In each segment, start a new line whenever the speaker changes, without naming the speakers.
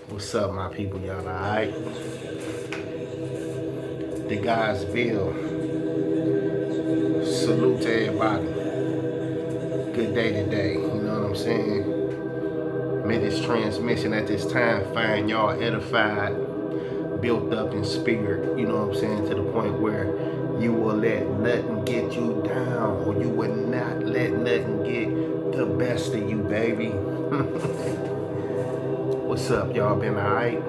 What's up, my people? Y'all alright? The guy's Bill. Salute to everybody. Good day today. You know what I'm saying? May this transmission at this time find y'all edified, built up in spirit. You know what I'm saying? To the point where you will let nothing get you down, or you will not let nothing get the best of you, baby. What's up, y'all? Been alright?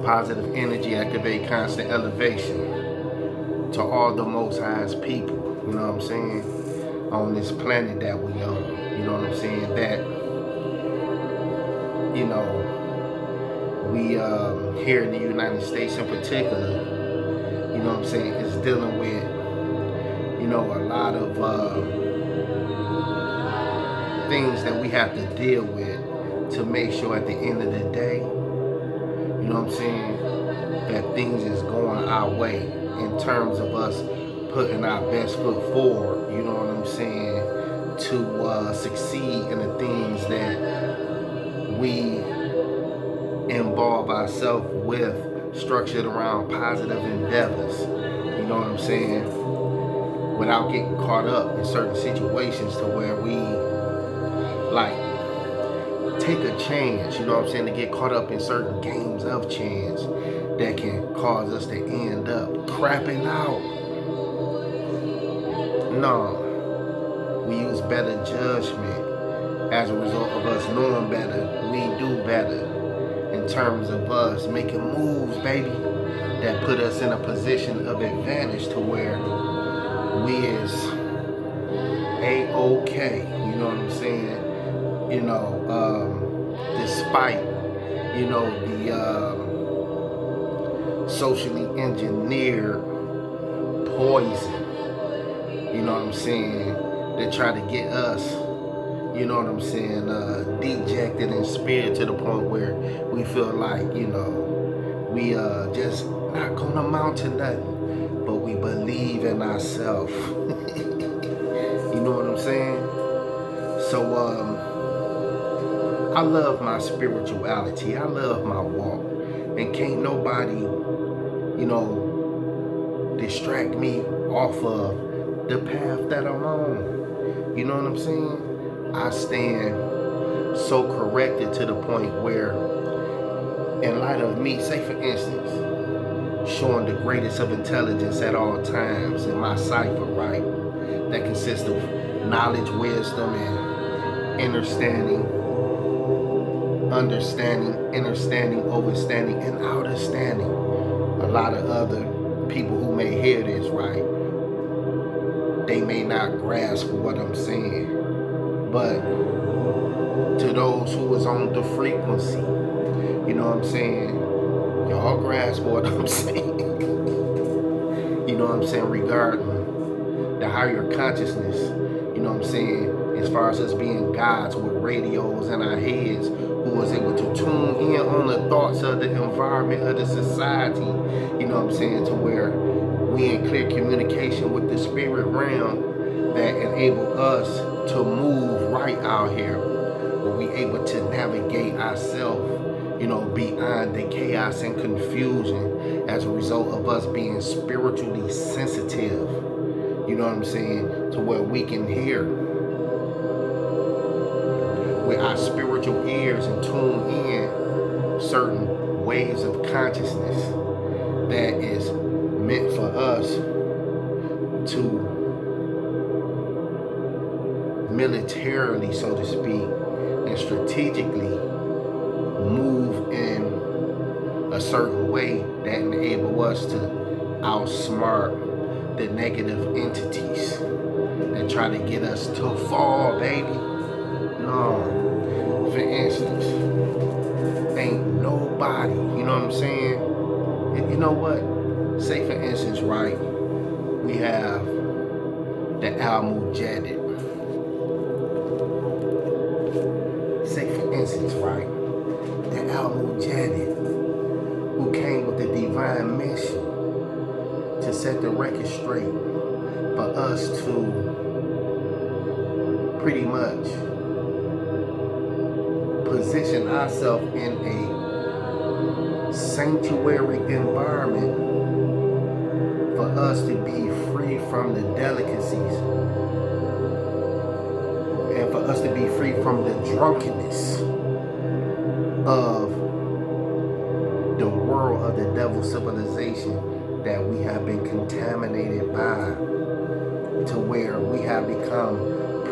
Positive energy, activate constant elevation to all the Most High's people, you know what I'm saying, on this planet that we on, you know what I'm saying, that, you know, we here in the United States in particular, you know what I'm saying, is dealing with, you know, a lot of things that we have to deal with to make sure at the end of the day, you know what I'm saying, that things is going our way in terms of us putting our best foot forward, you know what I'm saying, to succeed in the things that we involve ourselves with, structured around positive endeavors, you know what I'm saying, without getting caught up in certain situations to where we like take a chance, you know what I'm saying, to get caught up in certain games of chance that can cause us to end up crapping out. No, we use better judgment as a result of us knowing better. We do better in terms of us making moves, baby, that put us in a position of advantage to where we is A-OK, you know what I'm saying? You know, despite, you know, the socially engineered poison, you know what I'm saying, that try to get us, you know what I'm saying, dejected in spirit to the point where we feel like, you know, we just not gonna amount to nothing, but we believe in ourselves. You know what I'm saying? So, I love my spirituality. I love my walk. And can't nobody, you know, distract me off of the path that I'm on. You know what I'm saying? I stand so corrected to the point where, in light of me, say for instance, showing the greatest of intelligence at all times in my cipher, right? That consists of knowledge, wisdom, and understanding, understanding, overstanding, and understanding. A lot of other people who may hear this, right, they may not grasp what I'm saying. But to those who is on the frequency, you know what I'm saying, y'all grasp what I'm saying. You know what I'm saying, regarding the higher consciousness, you know what I'm saying, as far as us being gods with radios in our heads, who was able to tune in on the thoughts of the environment of the society, you know what I'm saying, to where we in clear communication with the spirit realm that enable us to move right out here, where we able to navigate ourselves, you know, beyond the chaos and confusion as a result of us being spiritually sensitive, you know what I'm saying, to where we can hear with our spiritual ears and tune in certain waves of consciousness that is meant for us to militarily, so to speak, and strategically move in a certain way that enable us to outsmart the negative entities that try to get us to fall, baby. No. For instance, ain't nobody, you know what I'm saying? You know what? Say for instance, right, we have the Al-Mujadid. Say for instance, right, the Al-Mujadid, who came with the divine mission to set the record straight for us to pretty much position ourselves in a sanctuary environment for us to be free from the delicacies and for us to be free from the drunkenness of the world of the devil civilization that we have been contaminated by, to where we have become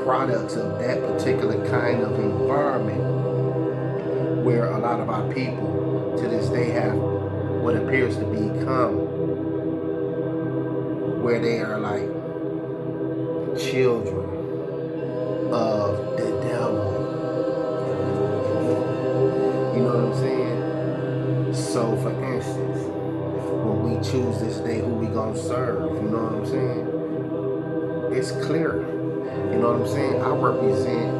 products of that particular kind of environment, where a lot of our people to this day have what appears to become, where they are like children of the devil. You know what I'm saying? So for instance, when we choose this day who we gonna serve, you know what I'm saying? It's clear. You know what I'm saying? I represent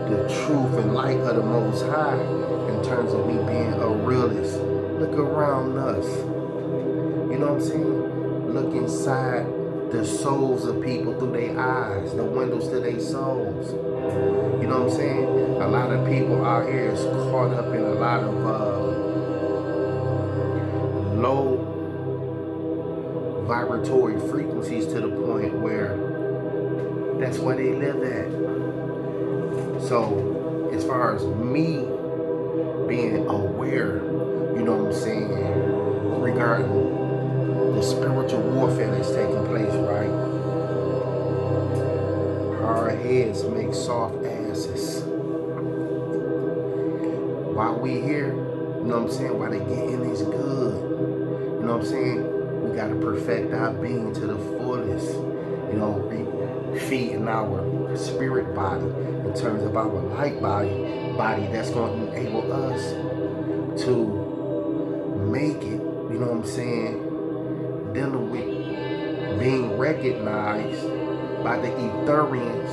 the truth and light of the Most High in terms of me being a realist. Look around us. You know what I'm saying? Look inside the souls of people through their eyes, the windows to their souls. You know what I'm saying? A lot of people out here is caught up in a lot of low vibratory frequencies to the point where that's where they live at. So as far as me being aware, you know what I'm saying, regarding the spiritual warfare that's taking place, right? Hard heads make soft asses. While we here, you know what I'm saying, while they getting is good. You know what I'm saying? We gotta perfect our being to the fullest. You know, feeding our spirit body in terms of our light body that's going to enable us to make it, you know what I'm saying, dealing with being recognized by the Etherians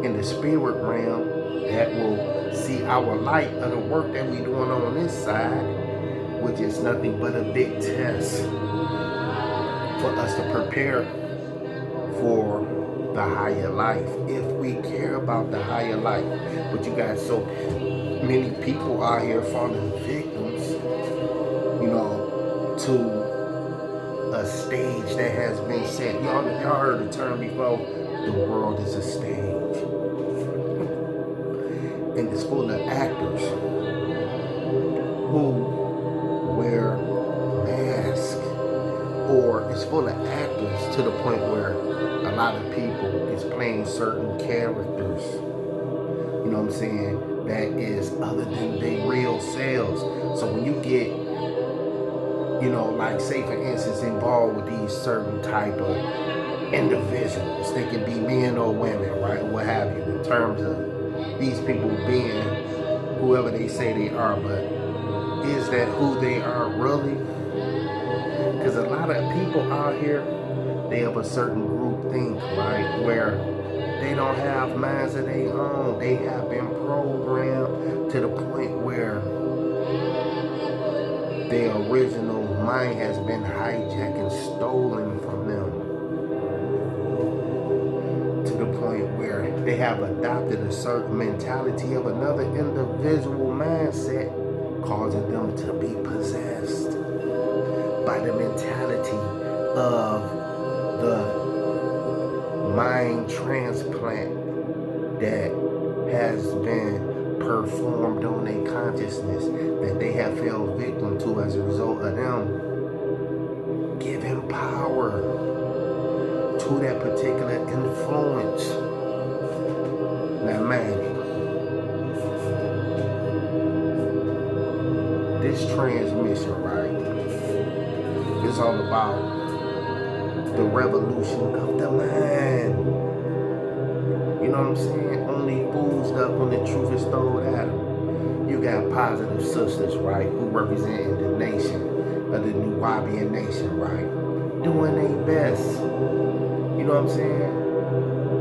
in the spirit realm that will see our light of the work that we doing on this side, which is nothing but a big test for us to prepare for the higher life, if we care about the higher life. But you got so many people out here falling victims, you know, to a stage that has been set. Y'all heard the term before, the world is a stage. And it's full of actors who wear masks, or it's full of actors to the point where a lot of people is playing certain characters, you know what I'm saying, that is other than their real selves. So when you get, you know, like say for instance, involved with these certain type of individuals, they can be men or women, right, or what have you, in terms of these people being whoever they say they are, but is that who they are really? Because a lot of people out here, they have a certain group think, right, where they don't have minds of their own. They have been programmed to the point where their original mind has been hijacked and stolen from them, to the point where they have adopted a certain mentality of another individual mindset, causing them to be possessed by the mentality of the mind transplant that has been performed on their consciousness, that they have fell victim to as a result of them giving power to that particular influence. Now man, this transmission, right, is all about the revolution of the mind. You know what I'm saying? Only fools up when the truth is thrown at them. You got positive sisters, right, who represent the nation of the New Wabian nation, right, doing their best. You know what I'm saying?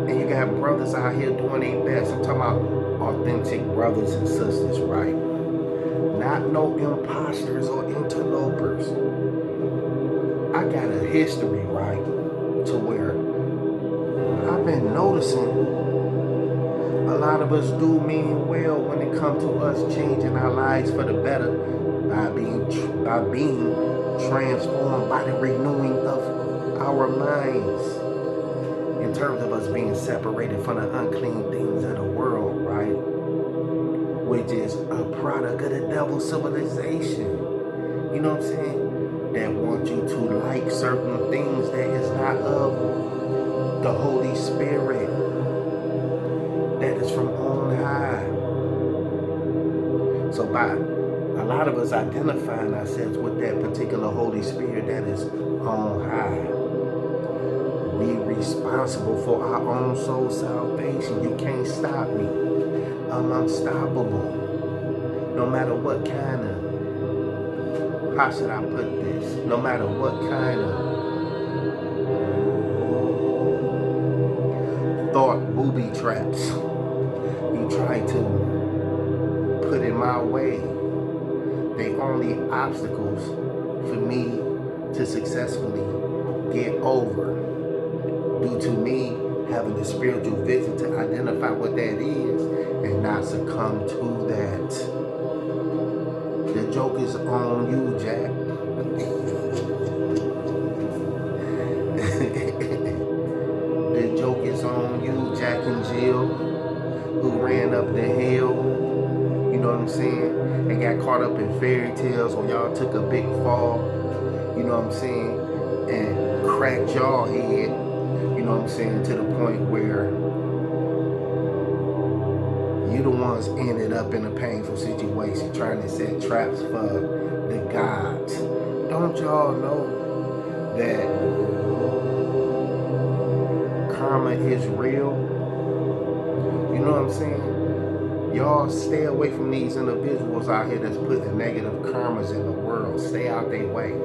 And you got brothers out here doing their best. I'm talking about authentic brothers and sisters, right? Not no imposters or interlopers. I got a history, right, to where I've been noticing a lot of of us do mean well when it comes to us changing our lives for the better by being transformed by the renewing of our minds. In terms of us being separated from the unclean things of the world, right? Which is a product of the devil's civilization. You know what I'm saying? That want you to like certain things that is not of the Holy Spirit. That is from on high. So by a lot of us identifying ourselves with that particular Holy Spirit that is on high, we responsible for our own soul salvation. You can't stop me. I'm unstoppable. No matter what kind of, how should I put this? No matter what kind of thought booby traps you try to put in my way, they only obstacles for me to successfully get over, due to me having the spiritual vision to identify what that is and not succumb to that. The joke is on you, Jack. The joke is on you, Jack and Jill, who ran up the hill, you know what I'm saying, and got caught up in fairy tales when y'all took a big fall, you know what I'm saying, and cracked y'all head, you know what I'm saying, to the point where you the ones ended up in a painful situation trying to set traps for the gods. Don't y'all know that karma is real? You know what I'm saying? Y'all stay away from these individuals out here that's putting negative karmas in the world. Stay out their way.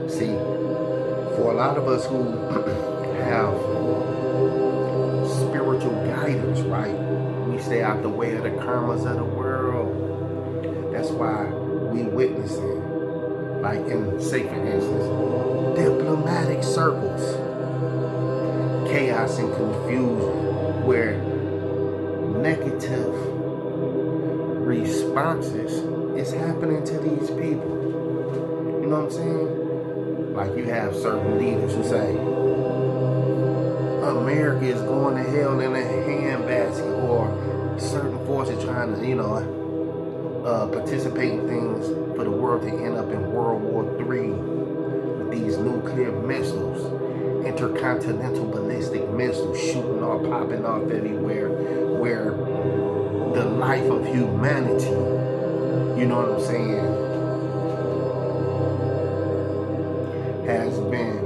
See, for a lot of us who have spiritual guidance, right? We stay out the way of the karmas of the world. That's why we witnessing, like in, say for instance, diplomatic circles, chaos and confusion, where negative responses is happening to these people. You know what I'm saying? Like you have certain leaders who say, America is going to hell in a handbasket, or certain forces trying to, participate in things for the world to end up in World War III with these nuclear missiles, intercontinental ballistic missiles shooting off, popping off everywhere, where the life of humanity, you know what I'm saying, has been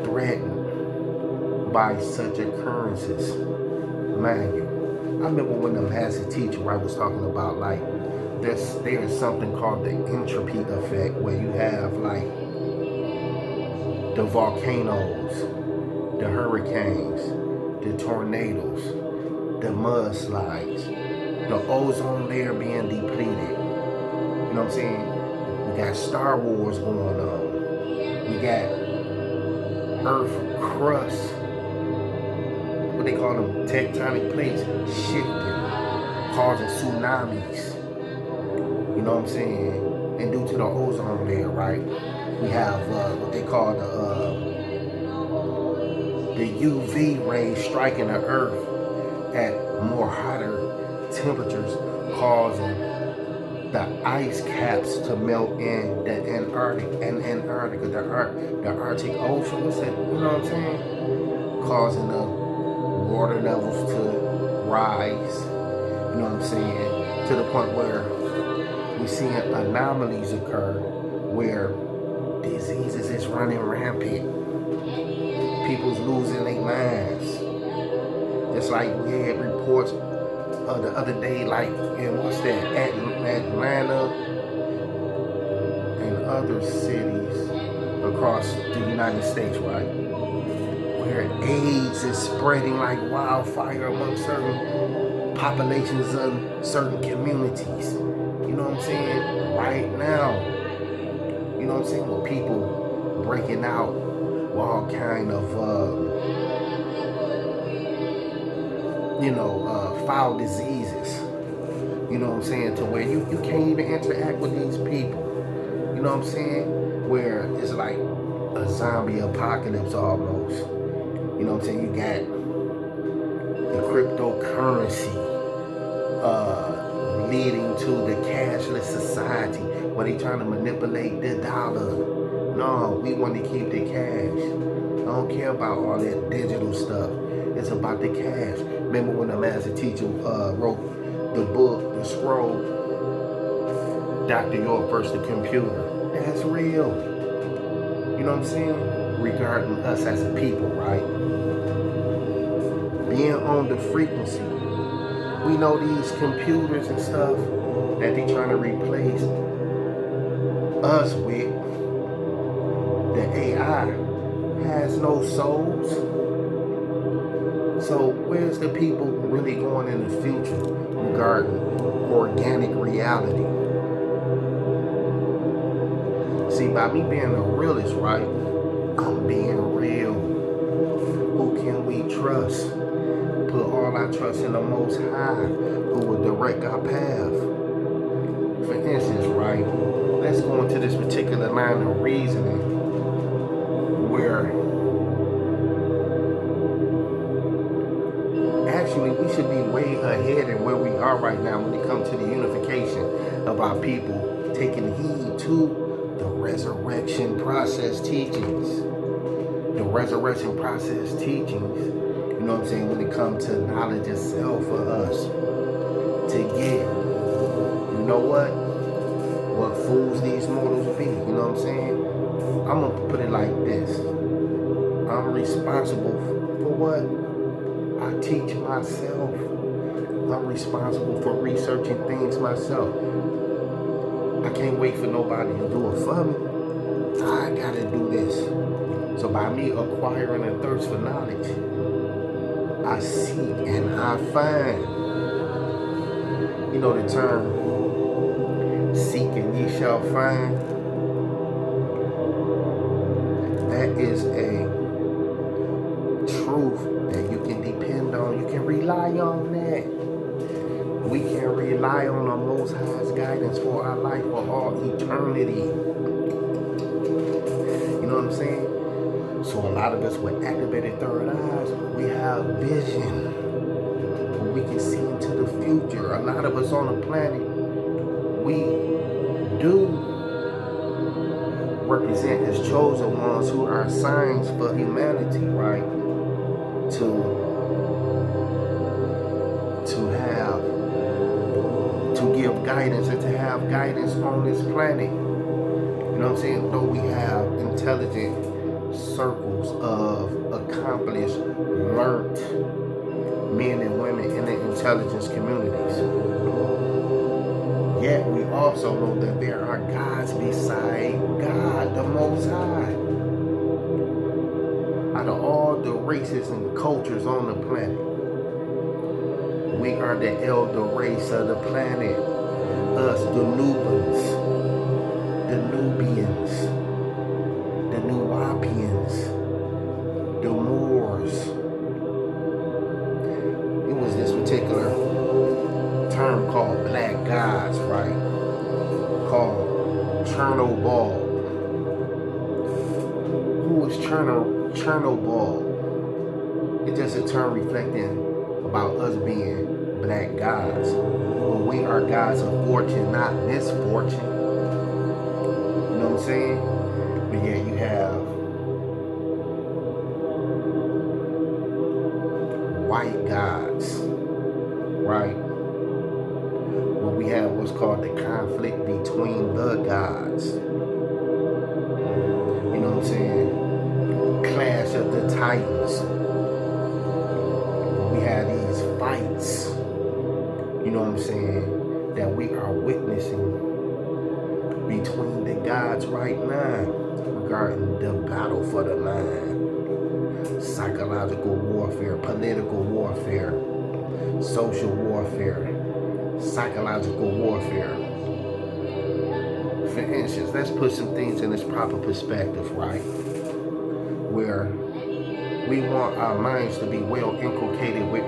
threatened by such occurrences. Mind you, I remember when the master teacher, I was talking about, like, there's something called the entropy effect, where you have like the volcanoes, the hurricanes, the tornadoes, the mudslides, the ozone layer being depleted. You know what I'm saying? We got Star Wars going on. We got Earth crust, what they call them, tectonic plates shifting, causing tsunamis. You know what I'm saying? And due to the ozone layer, right? We have what they call the UV rays striking the Earth at more hotter temperatures, causing the ice caps to melt in the Antarctica, the Arctic Ocean. What's that? You know what I'm saying? Causing the water levels to rise. You know what I'm saying? To the point where we're seeing anomalies occur, where diseases is running rampant. People's losing their minds. Just like we had reports the other day, like in Atlanta and other cities across the United States, right? Where AIDS is spreading like wildfire among certain populations of certain communities. You know what I'm saying? Right now. You know what I'm saying? With people breaking out with all kind of foul diseases. You know what I'm saying? To where you can't even interact with these people. You know what I'm saying? Where it's like a zombie apocalypse almost. You know what I'm saying? You got the cryptocurrency leading to the cashless society where they trying to manipulate the dollar. No, we want to keep the cash. I don't care about all that digital stuff. It's about the cash. Remember when the master teacher wrote the book, The Scroll, Dr. York versus the Computer? That's real. You know what I'm saying? Regarding us as a people, right? Being on the frequency. We know these computers and stuff that they trying to replace us with. The AI has no souls. So where's the people really going in the future regarding organic reality? See, by me being a realist, right, I'm being real. Who can we trust? Put all our trust in the Most High, who will direct our path. For instance, right, let's go into this particular line of reasoning where actually we should be way ahead of where we are right now when it comes to the unification of our people, taking heed to the resurrection process teachings. The resurrection process teachings, you know what I'm saying, when it comes to knowledge itself for us to get, you know what fools these mortals be, you know what I'm saying? I'm going to put it like this. I'm responsible for what I teach myself. I'm responsible for researching things myself. I can't wait for nobody to do it for me. I got to do this. So by me acquiring a thirst for knowledge, I seek and I find. You know the term, seek and ye shall find? That is a truth that you can depend on. You can rely on that. We can rely on the Most High's guidance for our life for all eternity. You know what I'm saying? So a lot of us with activated third eyes, we have vision. We can see into the future. A lot of us on the planet, we do represent as chosen ones who are signs for humanity, right? To give guidance and to have guidance on this planet. You know what I'm saying? Though we have intelligent circles of accomplished, learned men and women in the intelligence communities. Yet we also know that there are gods beside God, the Most High. Out of all the races and cultures on the planet, we are the elder race of the planet. Us, the Nubians, the Nubians, the Nuwapians, the Moors. It was this particular term called black gods, right? Called Chernobyl. Who was Chernobyl? It's just a term reflecting about us being black gods. But we are gods of fortune, not misfortune. You know what I'm saying? But yeah, you have white gods, right? Well, we have what's called the conflict between the gods. You know what I'm saying? Clash of the Titans. We have these fights, you know what I'm saying, that we are witnessing between the gods right now regarding the battle for the mind. Psychological warfare, political warfare, social warfare, psychological warfare. For instance, let's put some things in its proper perspective, right? Where we want our minds to be well inculcated with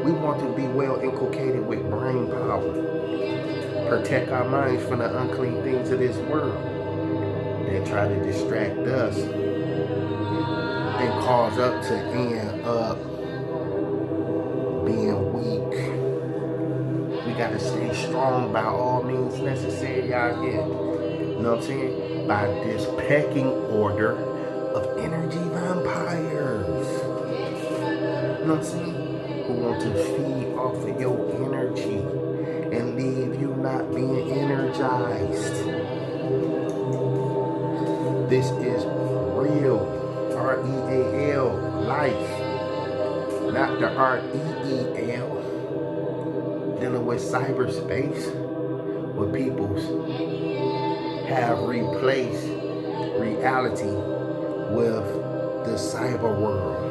We want to be well inculcated with brain power. Protect our minds from the unclean things of this world that try to distract us and cause us to end up being weak. We gotta stay strong by all means necessary out here. You know what I'm saying? By this pecking order of energy vampires. You know what I'm saying? Who want to feed off of your energy and leave you not being energized. This is real. R-E-A-L, life. Not the R-E-E-L. Dealing with cyberspace, where peoples have replaced reality with the cyber world.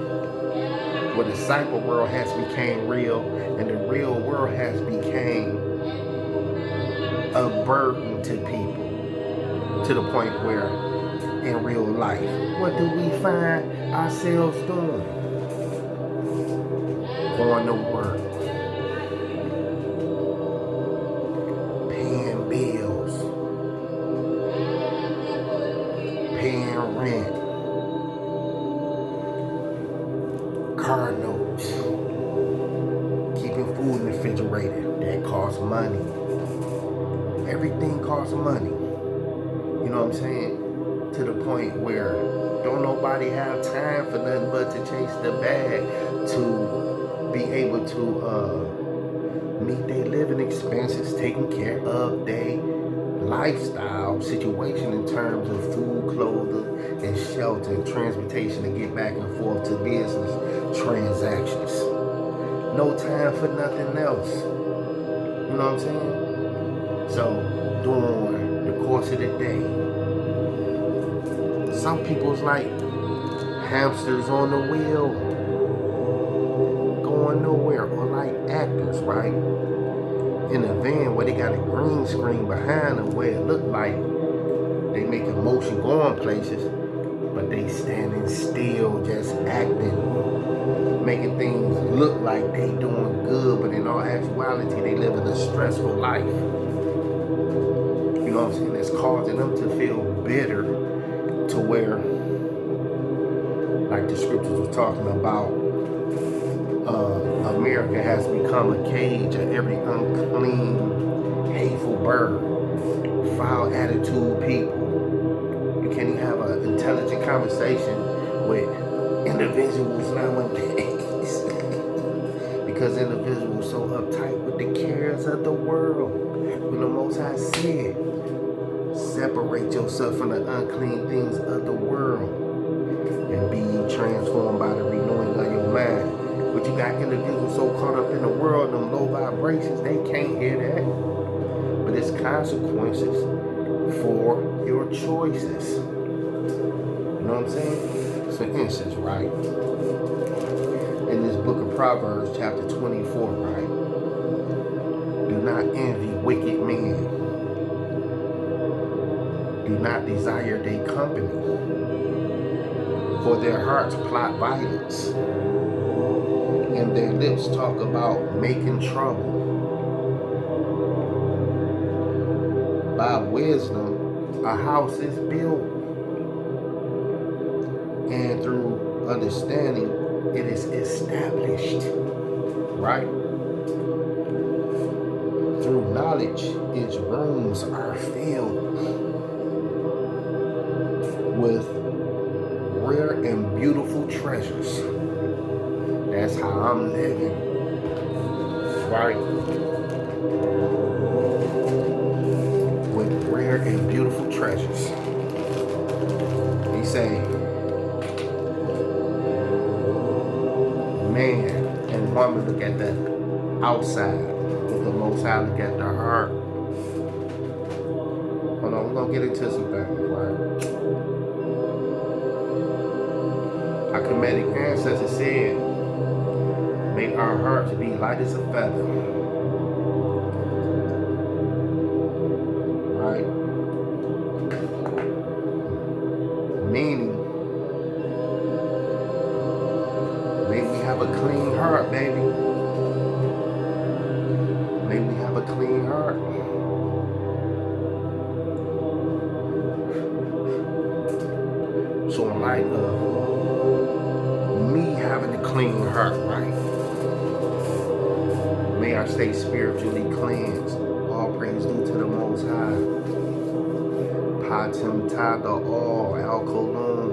Where the cyber world has become real and the real world has become a burden to people, to the point where in real life, what do we find ourselves doing? Going to work, paying bills, paying rent, car notes, keeping food in the refrigerator. That costs money. Everything costs money. You know what I'm saying? To the point where don't nobody have time for nothing but to chase the bag to be able to meet their living expenses, taking care of their lifestyle situation in terms of food, clothing, and shelter, and transportation to get back and forth to business transactions. No time for nothing else. You know what I'm saying? So during the course of the day, some people's like hamsters on the wheel, going nowhere, or like actors, right? In a van where they got a green screen behind them where it look like they making motion going places, but they standing still, just acting, making things look like they doing good, but in all actuality, they living a stressful life. You know what I'm saying? It's causing them to feel bitter, to where, like the scriptures was talking about, America has become a cage of every unclean, hateful bird, foul attitude people. You can't even have an intelligent conversation with individuals nowadays because individuals so uptight with the cares of the world. When the Most High said, separate yourself from the unclean things of the world and be transformed by the renewing of your mind. But you got individuals so caught up in the world, them low vibrations, they can't hear that. But it's consequences for your choices. You know what I'm saying? For instance, right? In this book of Proverbs, chapter 24, right? Do not envy wicked men. Do not desire their company, for their hearts plot violence, and their lips talk about making trouble. By wisdom, a house is built, and through understanding, it is established, right? Through knowledge, its rooms are filled with rare and beautiful treasures. That's how I'm living, right? With rare and beautiful treasures. He say, man and woman look at the outside, but the Most High look at the heart. Hold on, we're gonna get into some things, right? Our Kemetic ancestors said, make our hearts be light as a feather. Right? Meaning, may we have a clean heart, baby. have a clean heart. So in light of me having a clean heart, right? May I stay spiritually cleansed. All praise due to the Most High. Patim Tada all Al Kolum.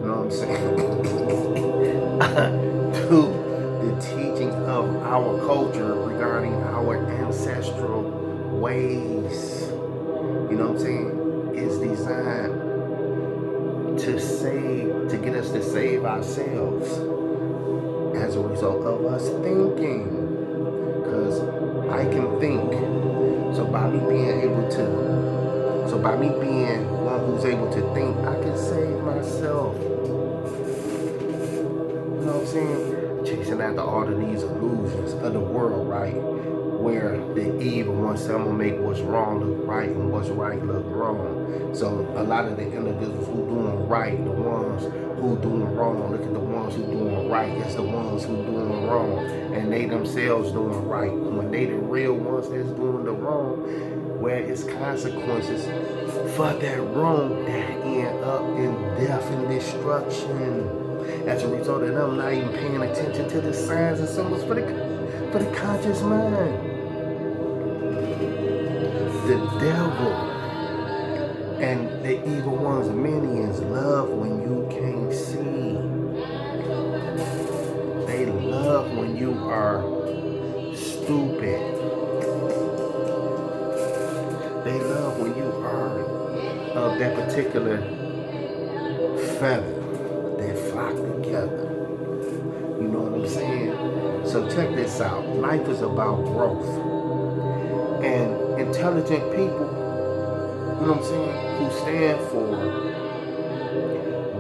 You know what I'm saying? To the teaching of our culture regarding our ancestral ways. You know what I'm saying? Is designed to get us to save ourselves as a result of us thinking. Because I can think. So by me being one who's able to think, I can save myself. You know what I'm saying? Chasing after all of these illusions of the world, right? Where the evil one said, I'm gonna make what's wrong look right and what's right look wrong. So a lot of the individuals who doing right, the ones who doing wrong, look at the ones who doing right, it's the ones who doing wrong. And they themselves doing right. When they the real ones that's doing the wrong, where it's consequences for that wrong that end up in death and destruction. As a result of them not even paying attention to the signs and symbols for the conscious mind. The devil and the evil one's minions love when you can't see. They love when you are stupid. They love when you are of that particular feather. They flock together. You know what I'm saying? So check this out. Life is about growth. And intelligent people, you know what I'm saying, who stand for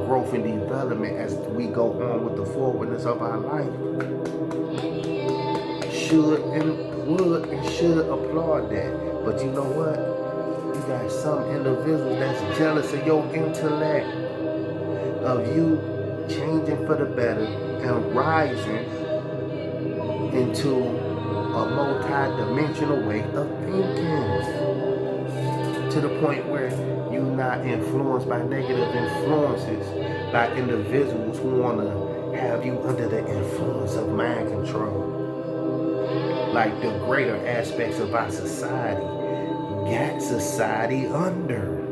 growth and development as we go on with the forwardness of our life, should applaud that. But you know what? You got some individuals that's jealous of your intellect, of you changing for the better and rising into a multi-dimensional way of thinking, to the point where you're not influenced by negative influences by individuals who want to have you under the influence of mind control. Like the greater aspects of our society got society under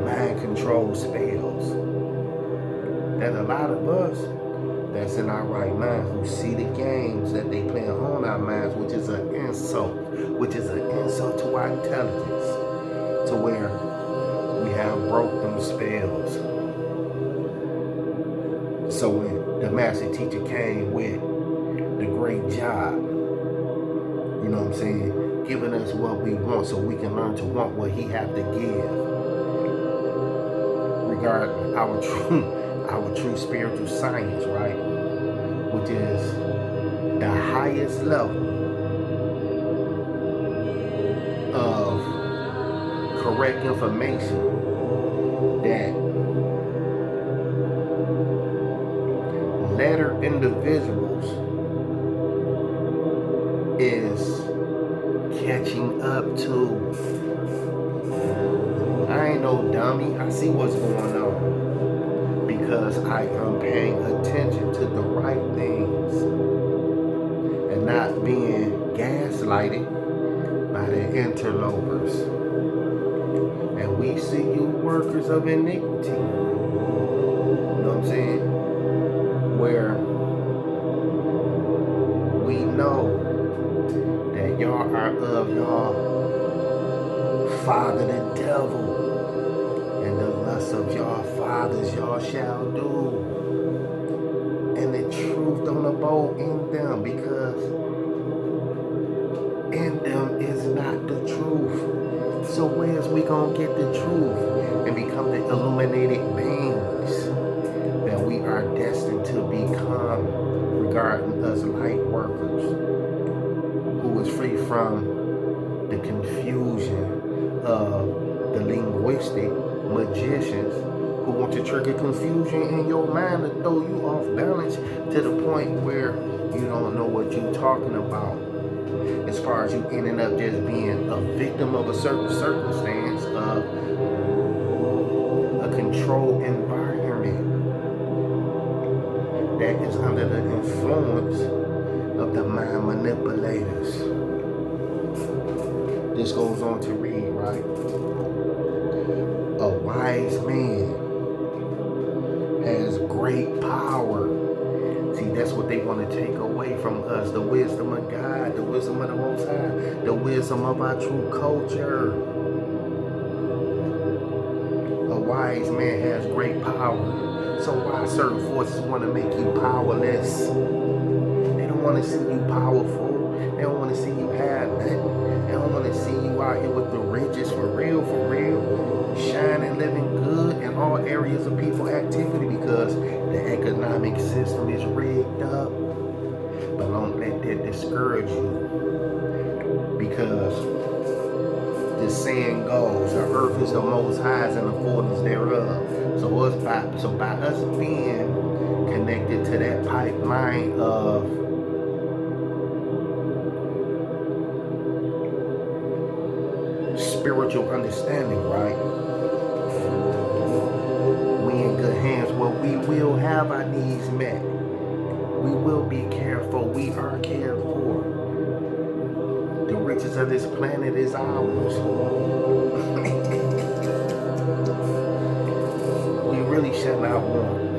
mind control spells. That a lot of us that's in our right mind who see the games that they play on our minds, which is an insult to our intelligence, to where we have broke them spells. So when the master teacher came with the great job, you know what I'm saying, giving us what we want so we can learn to want what he have to give, regarding our true spiritual science, right? Which is the highest level of correct information that letter individuals is catching up to. I ain't no dummy. I see what's going on, because I am paying attention to the right things and not being gaslighted by the interlopers. And we see you workers of iniquity, you know what I'm saying, where we know that y'all are of y'all father the devil, and the lust of y'all fathers y'all shall do. And the truth don't abode in them, because in them is not the truth. So where's we gonna get the truth and become the illuminated beings that we are destined to become, regarding us light workers, who is free from the confusion of the linguistic magicians who want to trigger confusion in your mind to throw you off balance to the point where you don't know what you're talking about. as far as you ending up just being a victim of a certain circumstance of a controlled environment that is under the influence of the mind manipulators. This goes on to read, right? A wise man has great power. See, that's what they want to take away from us. The wisdom of God, the wisdom of the Most High, the wisdom of our true culture. A wise man has great power. So why certain forces want to make you powerless? They don't want to see you powerful. They don't want to see you have nothing. They don't want to see you out here with the riches for real, shining, living good in all areas of people activity, because the economic system is rigged up. But don't let that discourage you, because the saying goes, the earth is the Most High's and the fullness thereof. So by us being connected to that pipeline of spiritual understanding, right? We in good hands. Well, we will have our needs met. We will be cared for. We are cared for. The riches of this planet is ours. We really should not want.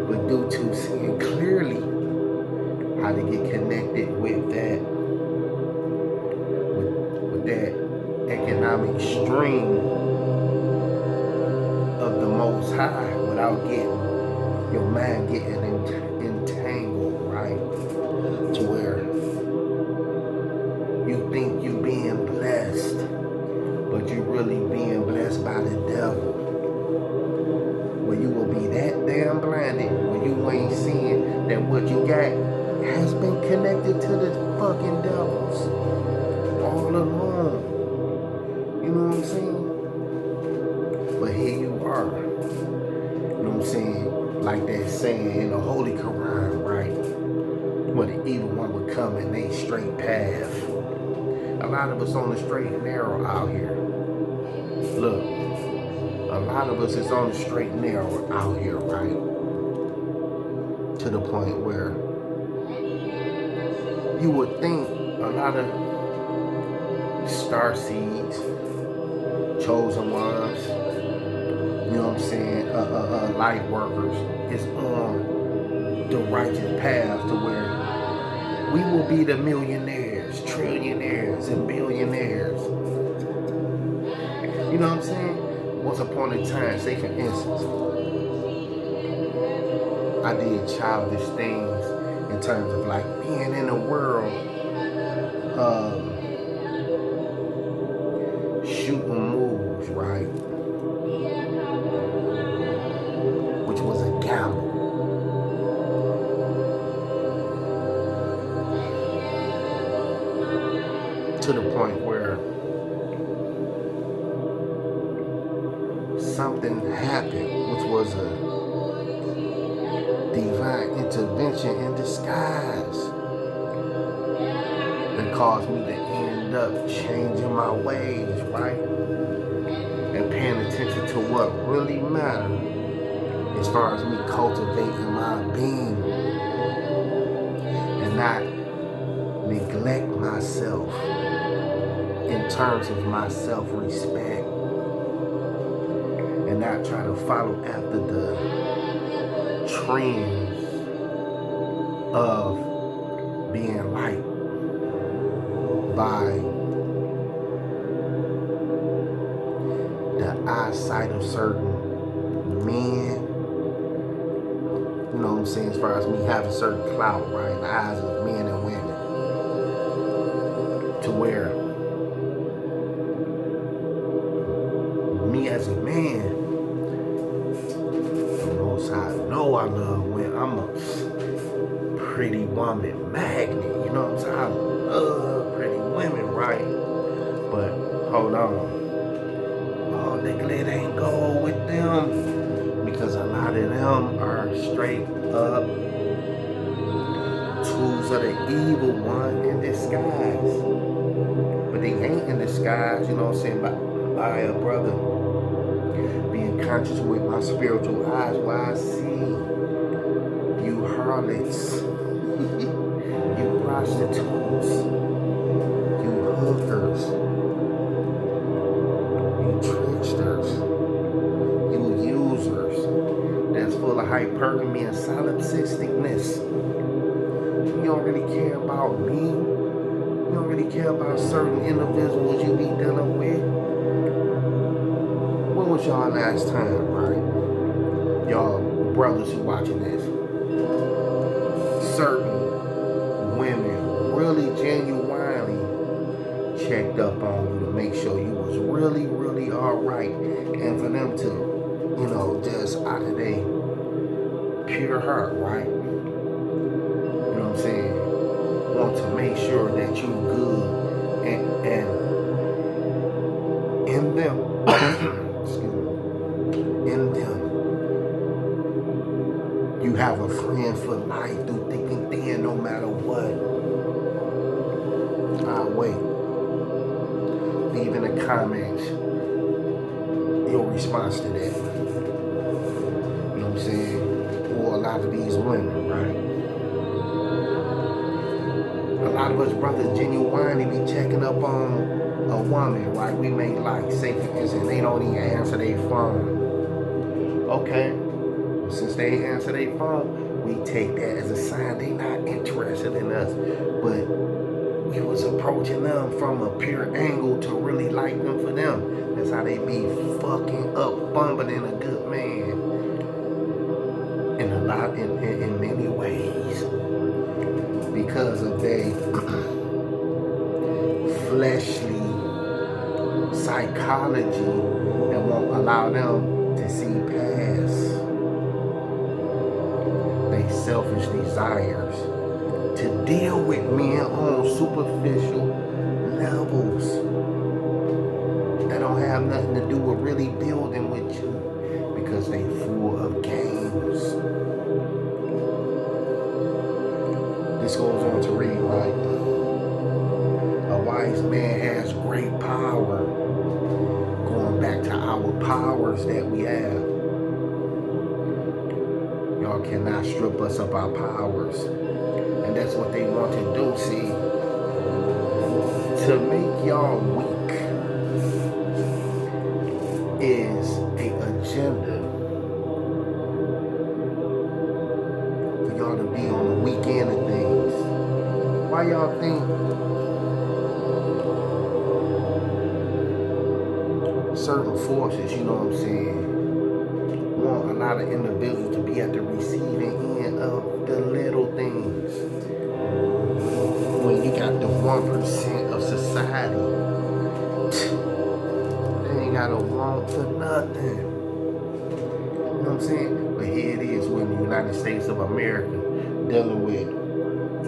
But due to seeing clearly how to get connected with that economic stream of the Most High, without getting your mind getting entangled, right? To where you think you being blessed, but you really being blessed by the devil. Where you will be that damn blinded when you ain't seeing that what you got has been connected to the fucking devils all along. You know what I'm saying? But here you are. You know what I'm saying? Like that saying in the Holy Quran, right? When the evil one would come in a straight path. A lot of us on the straight and narrow out here. Look, a lot of us is on the straight and narrow out here, right? To the point where you would think a lot of star seeds, chosen ones, you know what I'm saying, light workers is on the righteous path to where we will be the millionaires, trillionaires, and billionaires. You know what I'm saying? Once upon a time, say for instance, I did childish things in terms of like being in a world shooting moves, right? Which was a gamble. To the point where something happened, which was a divine intervention in disguise that caused me to end up changing my ways, right? And paying attention to what really mattered as far as me cultivating my being and not neglect myself in terms of my self-respect, and not try to follow after the trends of being liked by the eyesight of certain men. You know what I'm saying? As far as me having certain clout, right, in the eyes of men and women. To where me as a man, the Most High know I love when I'm a pretty woman magnet. You know what I'm saying? I love pretty women, right? But hold on. All the glitter ain't gold with them, because a lot of them are straight up Tools of the evil one in disguise. But they ain't in disguise, you know what I'm saying, by a brother being conscious with my spiritual eyes where I see you harlots, you prostitutes, you hookers, you tricksters, you users that's full of hypergamy and solipsisticness. You don't really care about me. You don't really care about certain individuals you be dealing with. When was y'all last time, right? Y'all brothers who watching this. Certain women really genuinely checked up on you to make sure you was really, really alright. And for them to, you know, just out of their pure heart, right? You know what I'm saying? Want to make sure that you good and in them excuse me, in them you have a friend for life through thick and thin, no matter what. I'll wait. Leave in the comments your response to that. You know what I'm saying? Or a lot of these women, right? A lot of us brothers genuinely be checking up on a woman, right? We may like, say for instance, they don't even answer their phone. Okay, well, since they ain't answer their phone, we take that as a sign they not interested in us. But we was approaching them from a pure angle to really like them for them. That's how they be fucking up, fumbling a good man in many ways. Because of their fleshly psychology that won't allow them to see past their selfish desires to deal with men on superficial levels that don't have nothing to do with really building with you because they full of games. This goes on to read, right? A wise man has great power. Going back to our powers that we have. Y'all cannot strip us of our powers. And that's what they want to do, see? To make y'all weak is an agenda for y'all to be on the weak end of things. Why y'all think certain forces, you know what I'm saying, want a lot of individuals to be at the receiving end of the little things? When you got the 1% of society, they ain't got a want for nothing. You know what I'm saying? But here it is when the United States of America dealing with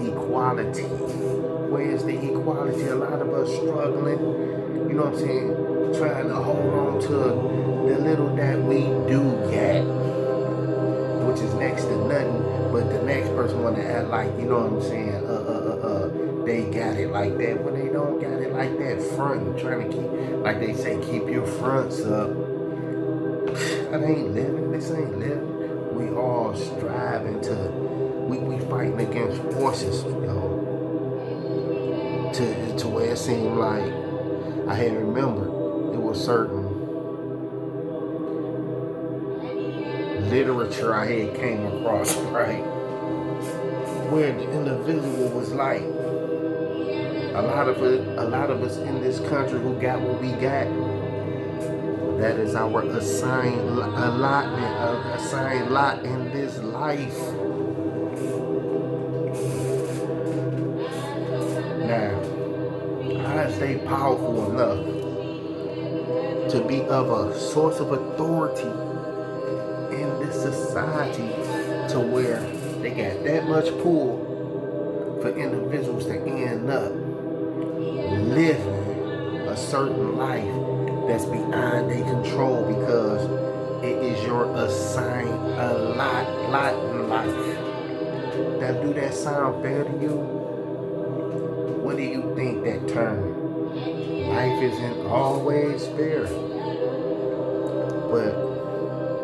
equality. Where's the equality? A lot of us struggling, you know what I'm saying, trying to hold on to the little that we do get, which is next to nothing, but the next person want to act like, you know what I'm saying, they got it like that, when they don't got it like that. Front, trying to keep, like they say, keep your fronts up. That ain't living. This ain't living. We all striving to, we fighting against forces, you know, to where it seemed like, I had remembered, it was certain literature I had came across, right, where the individual was like, a lot of us in this country who got what we got, that is our assigned allotment, assigned lot in this life. Now, I stay powerful enough to be of a source of authority in this society to where they got that much pull for individuals to end up living a certain life that's beyond their control because it is your assigned lot in life. Now, do that sound fair to you? What do you think that term? Life isn't always fair, but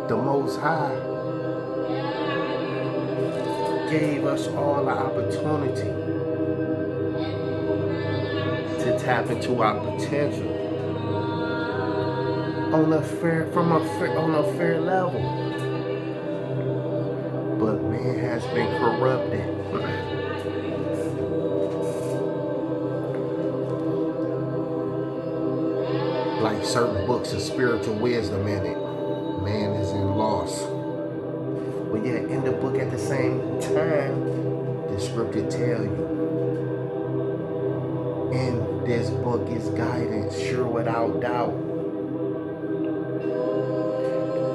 the Most High gave us all the opportunity to tap into our potential on a fair level. But man has been corrupted. Like certain books of spiritual wisdom in it, man is in loss. But yet in the book at the same time, the scripture tell you, in this book is guidance, sure without doubt.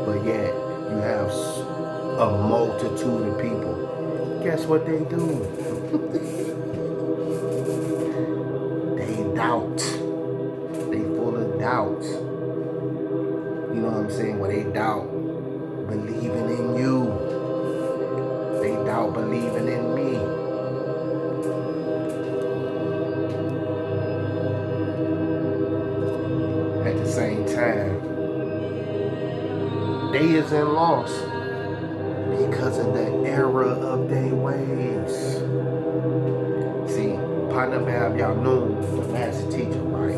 But yet you have a multitude of people. Guess what they do? They doubt. They full of doubts. You know what I'm saying? When they doubt believing in you. They doubt believing in me. At the same time, they is in loss because of the error of their ways. See, Partner Bab Yanun, the master teacher, right,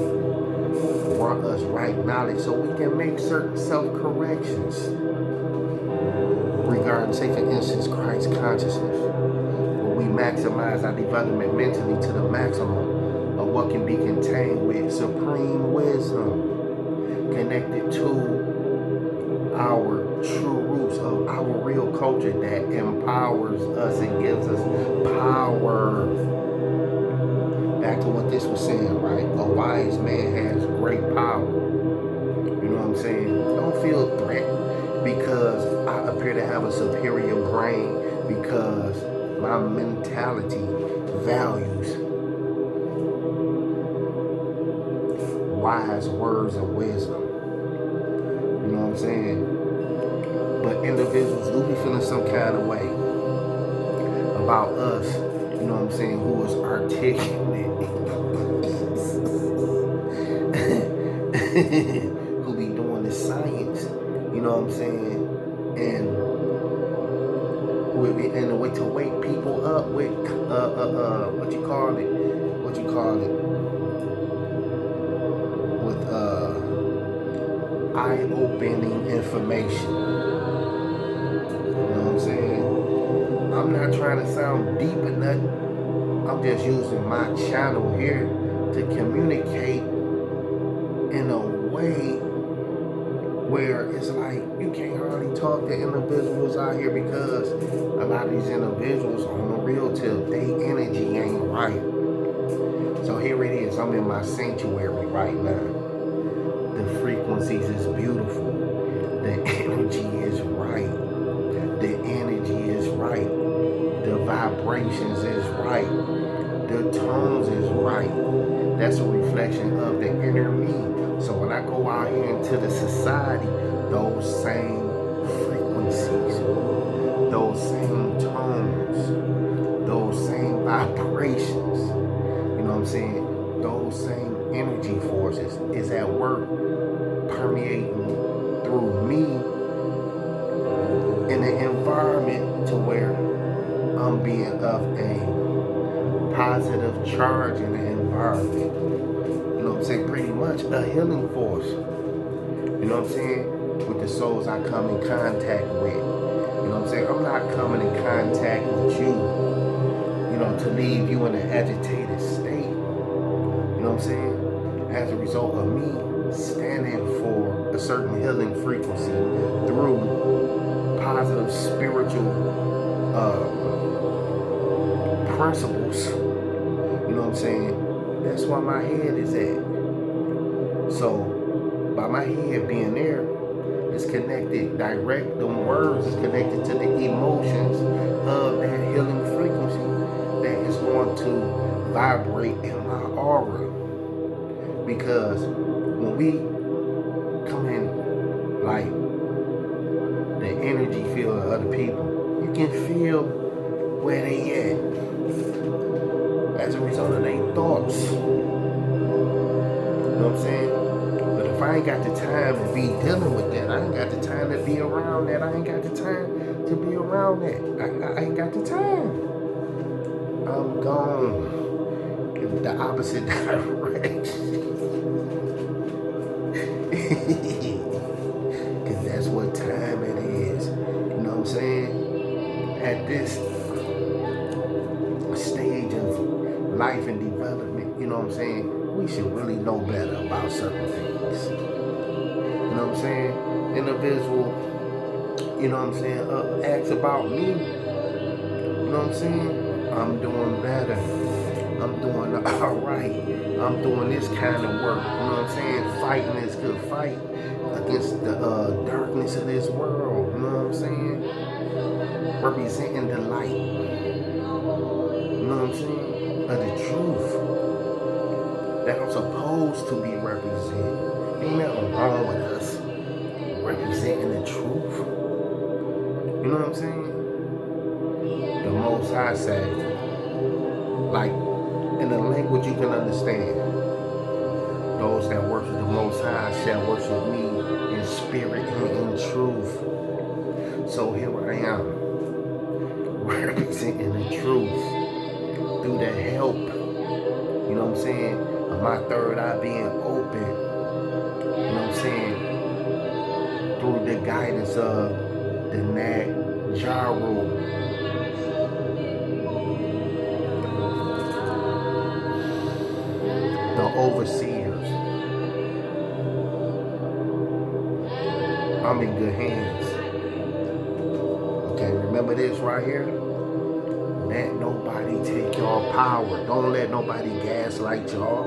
brought us right knowledge so we can make certain self-corrections regarding, say for instance, Christ consciousness, where we maximize our development mentally to the maximum of what can be contained with supreme wisdom connected to our true roots of our real culture that empowers us and gives us power. Back to what this was saying, right? A wise man has great power. You know what I'm saying? Don't feel a threat because I appear to have a superior brain, because my mentality values wise words and wisdom. You know what I'm saying? But individuals do be feeling some kind of way about us, you know what I'm saying, who is articulate, who be doing the science, you know what I'm saying, and the way to wake people up with what you call it, with eye-opening information. You know what I'm saying? I'm not trying to sound deep or nothing. I'm just using my channel here to communicate in a way where it's like you can't hardly talk to individuals out here because a lot of these individuals on the real tip, they energy ain't right. So here it is, I'm in my sanctuary right now. The frequencies is beautiful. The energy is right. The energy is right. The vibrations is right. The tones is right. That's a reflection of the inner me. So when I go out here into the society, those same frequencies, those same tones, those same vibrations, you know what I'm saying? Those same energy forces is at work permeating through me in an environment to where I'm being of a positive charge in the environment. You know what I'm saying? Pretty much a healing force. You know what I'm saying? With the souls I come in contact with. You know what I'm saying? I'm not coming in contact with you, you know, to leave you in an agitated state. You know what I'm saying? As a result of me standing for a certain healing frequency through positive spiritual principles. You know what I'm saying? That's why my head is at. So by my head being there, it's connected direct, them words is connected to the emotions of that healing frequency that is going to vibrate in my aura. Because when we come in like the energy field of other people, you can feel where they at as a result of their thoughts. You know what I'm saying? But if I ain't got the time to be dealing with that, I ain't got the time to be around that, I ain't got the time to be around that. I ain't got the time. I'm gone in the opposite direction. Because that's what time it is. You know what I'm saying? At this stage of life and development, you know what I'm saying? We should really know better about certain things. You know what I'm saying? Individual, you know what I'm saying, asks about me. You know what I'm saying? I'm doing better. I'm doing all right. I'm doing this kind of work. You know what I'm saying? Fighting this good fight against the darkness of this world. You know what I'm saying? Representing the light. You know what I'm saying? Of the truth that I'm supposed to be representing. Ain't nothing wrong with us representing the truth. You know what I'm saying? The Most High say, like, in a language you can understand, those that worship the Most High shall worship me in spirit and in truth. So here I am, representing the truth through the help, you know what I'm saying, of my third eye being open, you know what I'm saying, through the guidance of the Nat Jaru, the overseers. I'm in good hands. Okay, remember this right here? Let nobody take your power. Don't let nobody gaslight y'all.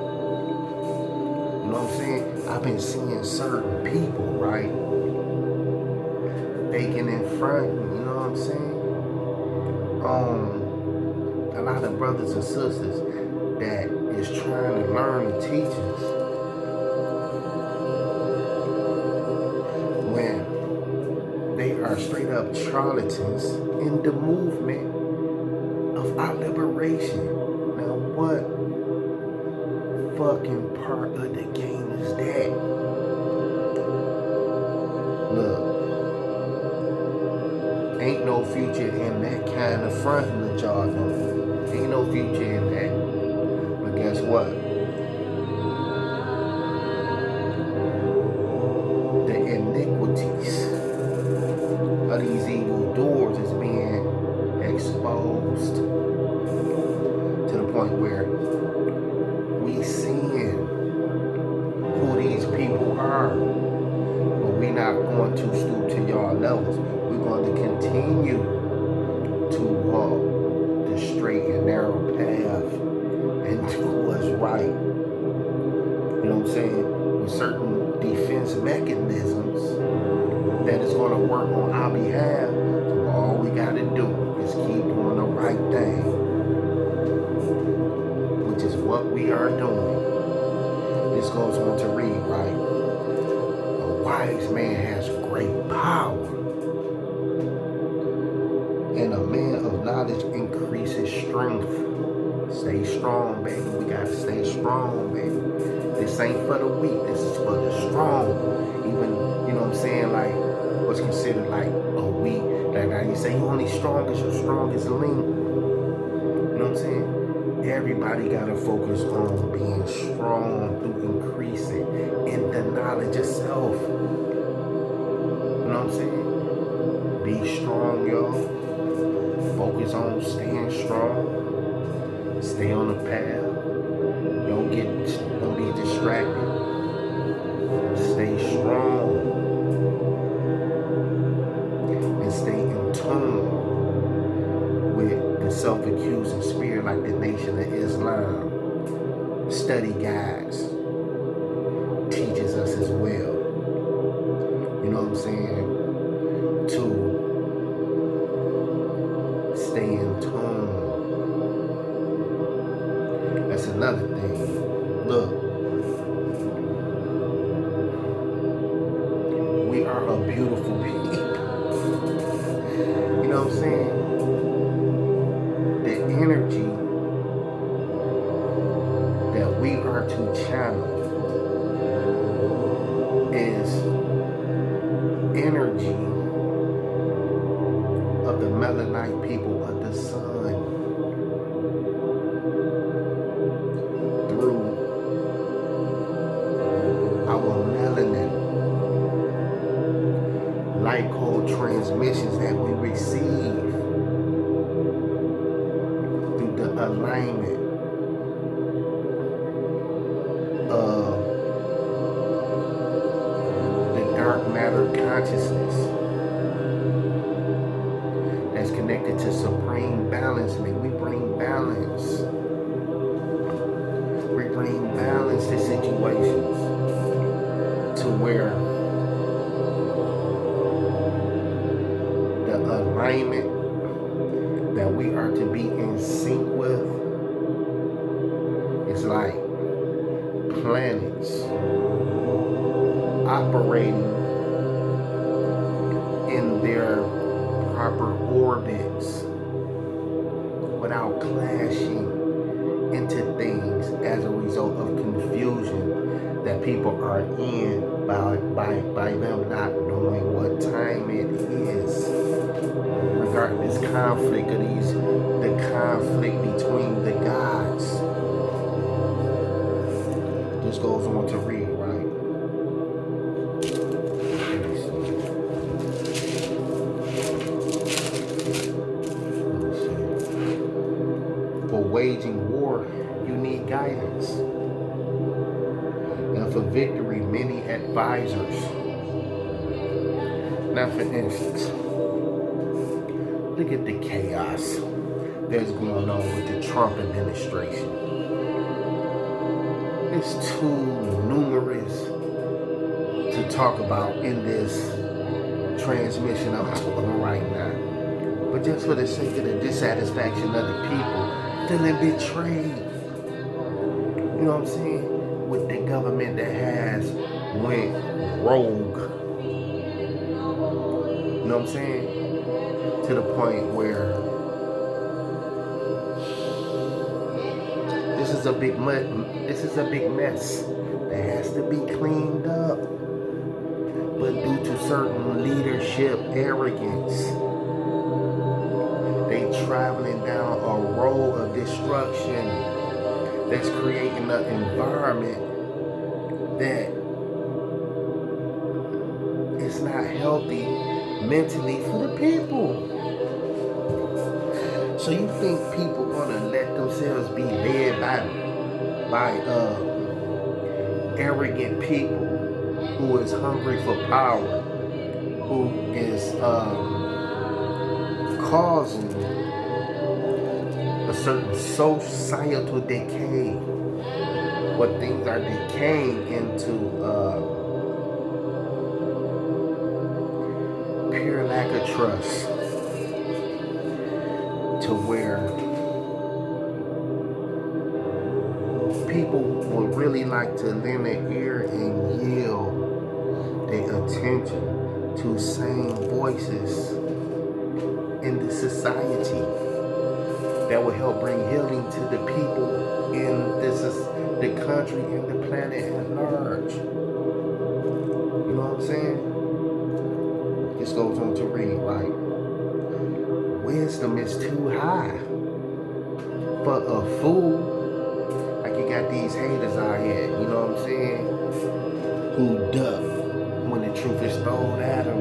You know what I'm saying? I've been seeing certain people, right? Faking in front, you know what I'm saying? A lot of brothers and sisters that is trying to learn the teachings when they are straight up charlatans in the movement of our liberation. Now what fucking part of the game is that? Look, ain't no future in that kind of fronting that y'all doing. Ain't no future in that. But guess what? The iniquities of these evil doers is being exposed to the point where we seeing who these people are, but we not going to stoop to y'all levels. We're going to continue to walk the straight and narrow path and do what's right. You know what I'm saying? With certain defense mechanisms that is going to work on our behalf. So all we got to do is keep doing the right thing, which is what we are doing. This goes on to read, right? A wise man has great power, and a man of knowledge increases strength. Stay strong, baby. We gotta stay strong, baby. This ain't for the weak. This is for the strong. Even, you know what I'm saying, like, what's considered like a weak. Like how you say you only strong as your strongest link. You know what I'm saying? Everybody gotta focus on being strong through increasing in the knowledge of self. You know what I'm saying? Be strong, y'all. Focus on staying strong. Stay on the path. Don't be distracted. Stay strong. And stay in tune with the self-accusing spirit like the Nation of Islam. Study guides. Teaches us as well. You know what I'm saying? To stay in tune. That's another thing. Look, we are a beautiful people. You know what I'm saying? energy that we are to channel is energy of the melanite people of the sun through our melanin light code transmissions that we receive through the alignment of the dark matter consciousness that's connected to supreme balance. May we bring balance. We bring balance to situations to where the alignment that we are to be in sync with is like planets operating in their proper orbits without clashing into things as a result of confusion that people are in by them not knowing what time it is. Regarding this conflict of the conflict between the gods. This goes on to read, right? Let me see. For waging war, you need guidance. And for victory, many advisors. Now, for instance, look at the chaos that's going on with the Trump administration. It's too numerous to talk about in this transmission I'm doing right now. But just for the sake of the dissatisfaction of the people feeling betrayed. You know what I'm saying? With the government that has went rogue. You know what I'm saying? To the point where this is a big mess that has to be cleaned up. But due to certain leadership arrogance, they traveling down a road of destruction that's creating an environment that is not healthy mentally for the people. So you think people gonna let themselves be led by arrogant people who is hungry for power, who is causing a certain societal decay, what things are decaying into pure lack of trust, to where people would really like to lend an ear and yield their attention to same voices in the society that will help bring healing to the people in the country and the planet at large. You know what I'm saying? This goes on to read, right? Wisdom is too high for a fool. Like you got these haters out here, you know what I'm saying? Who duck when the truth is thrown at them.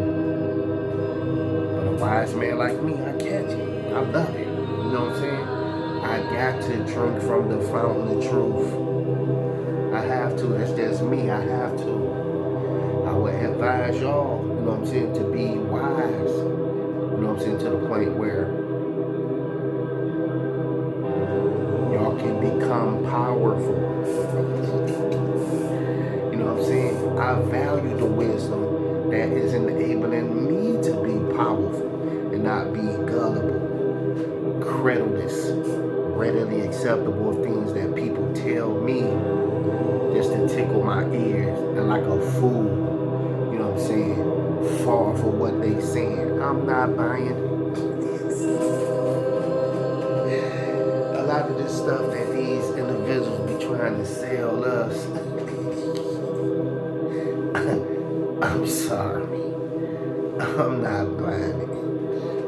But a wise man like me, I catch it. I love it. You know what I'm saying? I got to drink from the fountain of truth. I have to. That's just me. I have to. I would advise y'all, you know what I'm saying, to be wise. You know what I'm saying? To the point where y'all can become powerful. You know what I'm saying? I value the wisdom that is enabling me to be powerful and not be gullible, credulous, readily acceptable of things that people tell me just to tickle my ears, and like a fool, you know what I'm saying, fall for what they saying. I'm not buying it. the stuff that these individuals be trying to sell us. I'm sorry. I'm not blinded.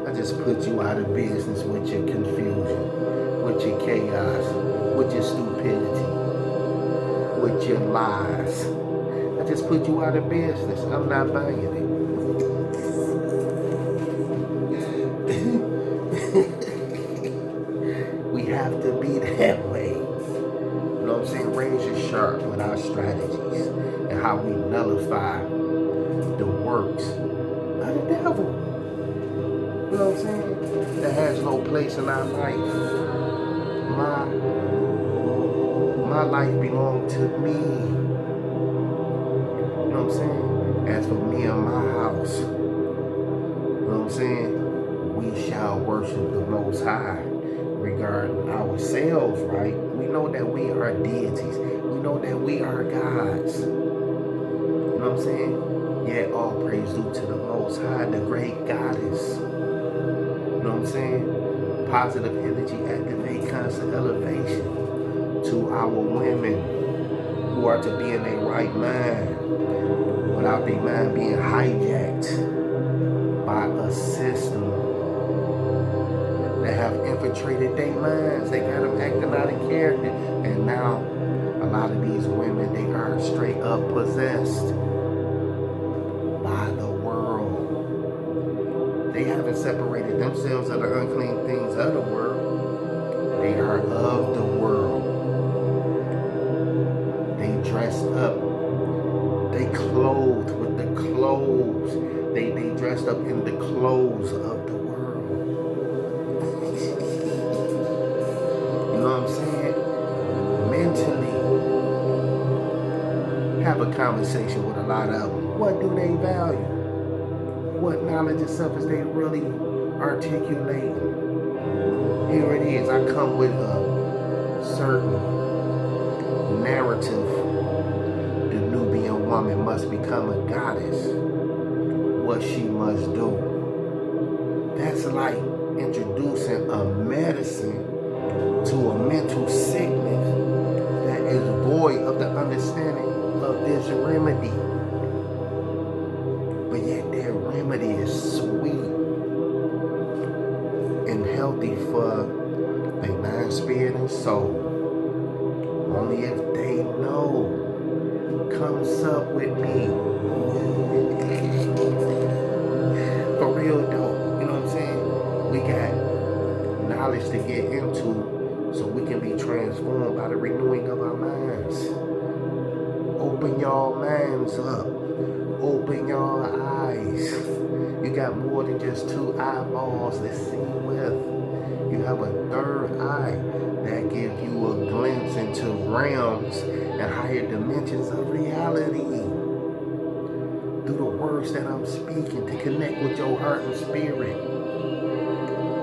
I just put you out of business with your confusion, with your chaos, with your stupidity, with your lies. I just put you out of business. I'm not buying it. We have to be that way. You know what I'm saying? Razor sharp with our strategies and how we nullify the works of the devil. You know what I'm saying? That has no place in our life. My life belongs to me. You know what I'm saying? As for me and my house, you know what I'm saying? We shall worship the Most High regarding ourselves, right? We know that we are deities. We know that we are gods. You know what I'm saying? Yet all praise due to the Most High, the great goddess. You know what I'm saying? Positive energy activate constant elevation to our women who are to be in their right mind without their mind being hijacked by a system that have infiltrated their minds. They got them acting out of character. And now a lot of these women, they are straight up possessed by the world. They haven't separated themselves of the unclean things of the world. They are of the world. They dressed up. They clothed with the clothes. They dressed up in the clothes of the world. You know what I'm saying? Mentally, have a conversation with a lot of them. What do they value? What knowledge of self is they really articulating? Here it is. I come with a certain narrative. The Nubian woman must become a goddess. What she must do. That's like introducing a medicine to a mental sickness that is void of the understanding of this remedy. But yet their remedy is sweet and healthy for their mind, spirit, and soul. Only if they know. Come sup with me. For real though, you know what I'm saying? We got knowledge to get into so we can be transformed by the renewing of our minds. Open y'all minds up. Open y'all eyes. You got more than just two eyeballs to see with. You have a third eye that gives you a glimpse into realms and higher dimensions of reality. Through the words that I'm speaking to connect with your heart and spirit.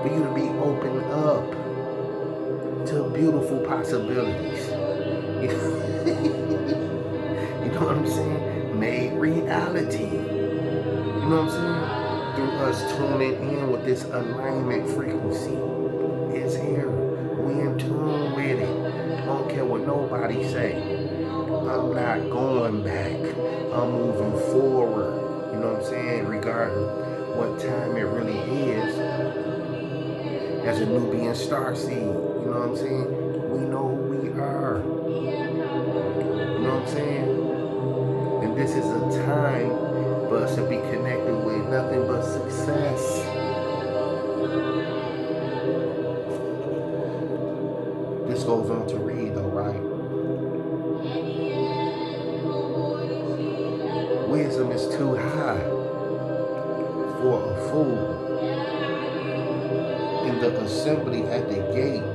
For you to be opened up to beautiful possibilities. You know what I'm saying? Made reality. You know what I'm saying? Through us tuning in with this alignment frequency. It's here. We in tune with it. I don't care what nobody say. I'm not going back. I'm moving forward. You know what I'm saying? Regarding what time it really is. As a Nubian starseed. You know what I'm saying? We know who we are. You know what I'm saying? And this is a time for us to be connected with nothing but success. This goes on to read though, right? Wisdom is too high for a fool. In the assembly at the gate,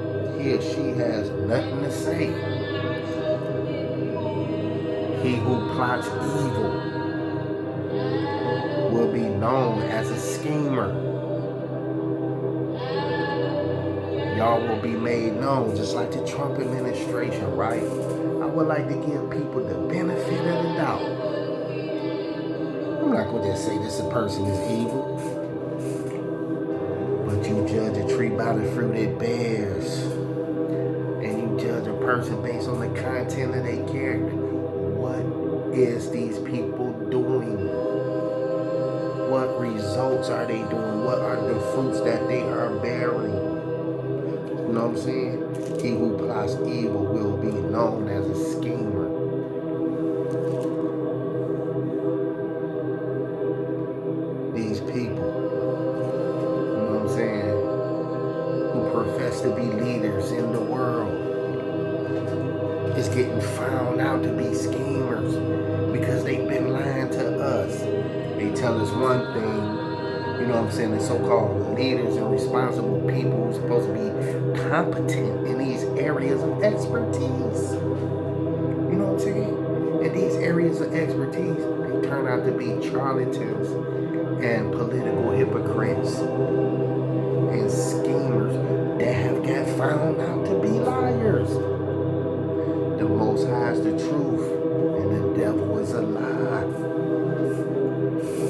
he or she has nothing to say. He who plots evil will be known as a schemer. Y'all will be made known, just like the Trump administration, right? I would like to give people the benefit of the doubt. I'm not going to just say this person is evil. But you judge a tree by the fruit it bears. person based on the content of their character. What is these people doing? What results are they doing? What are the fruits that they are bearing? You know what I'm saying? He who plots evil will be known as a schemer. These people, you know what I'm saying, who profess to be leaders in the world is getting found out to be schemers because they've been lying to us. They tell us one thing, you know what I'm saying, the so-called leaders and responsible people who are supposed to be competent in these areas of expertise. You know what I'm saying? In these areas of expertise, they turn out to be charlatans and political hypocrites and schemers that have got found out to be liars. The Most High is the truth, and the devil is a lie.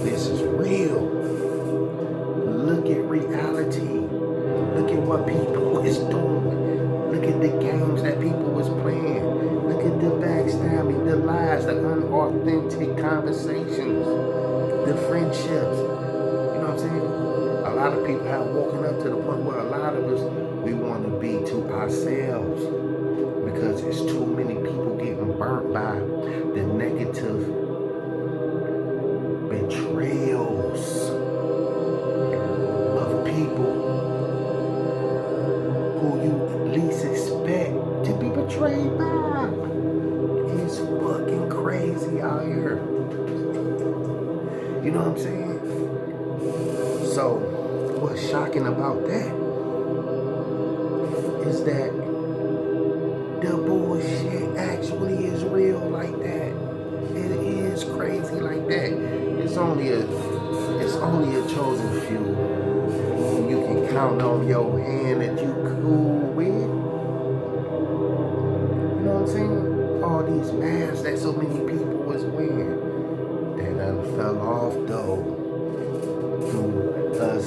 This is real. Look at reality. Look at what people is doing. Look at the games that people was playing. Look at the backstabbing, the lies, the unauthentic conversations, the friendships. You know what I'm saying? A lot of people have woken up to the point where a lot of us, we want to be to ourselves because there's too many people getting burnt by the negative betrayals of people who you least expect to be betrayed by. It's fucking crazy out here. You know what I'm saying? So, what's shocking about that is that the bullshit actually is real like that. It is crazy like that. It's only a chosen few who you can count on your hand that you cool with. You know what I'm saying? All these masks that so many people was wearing, they done fell off though. Through us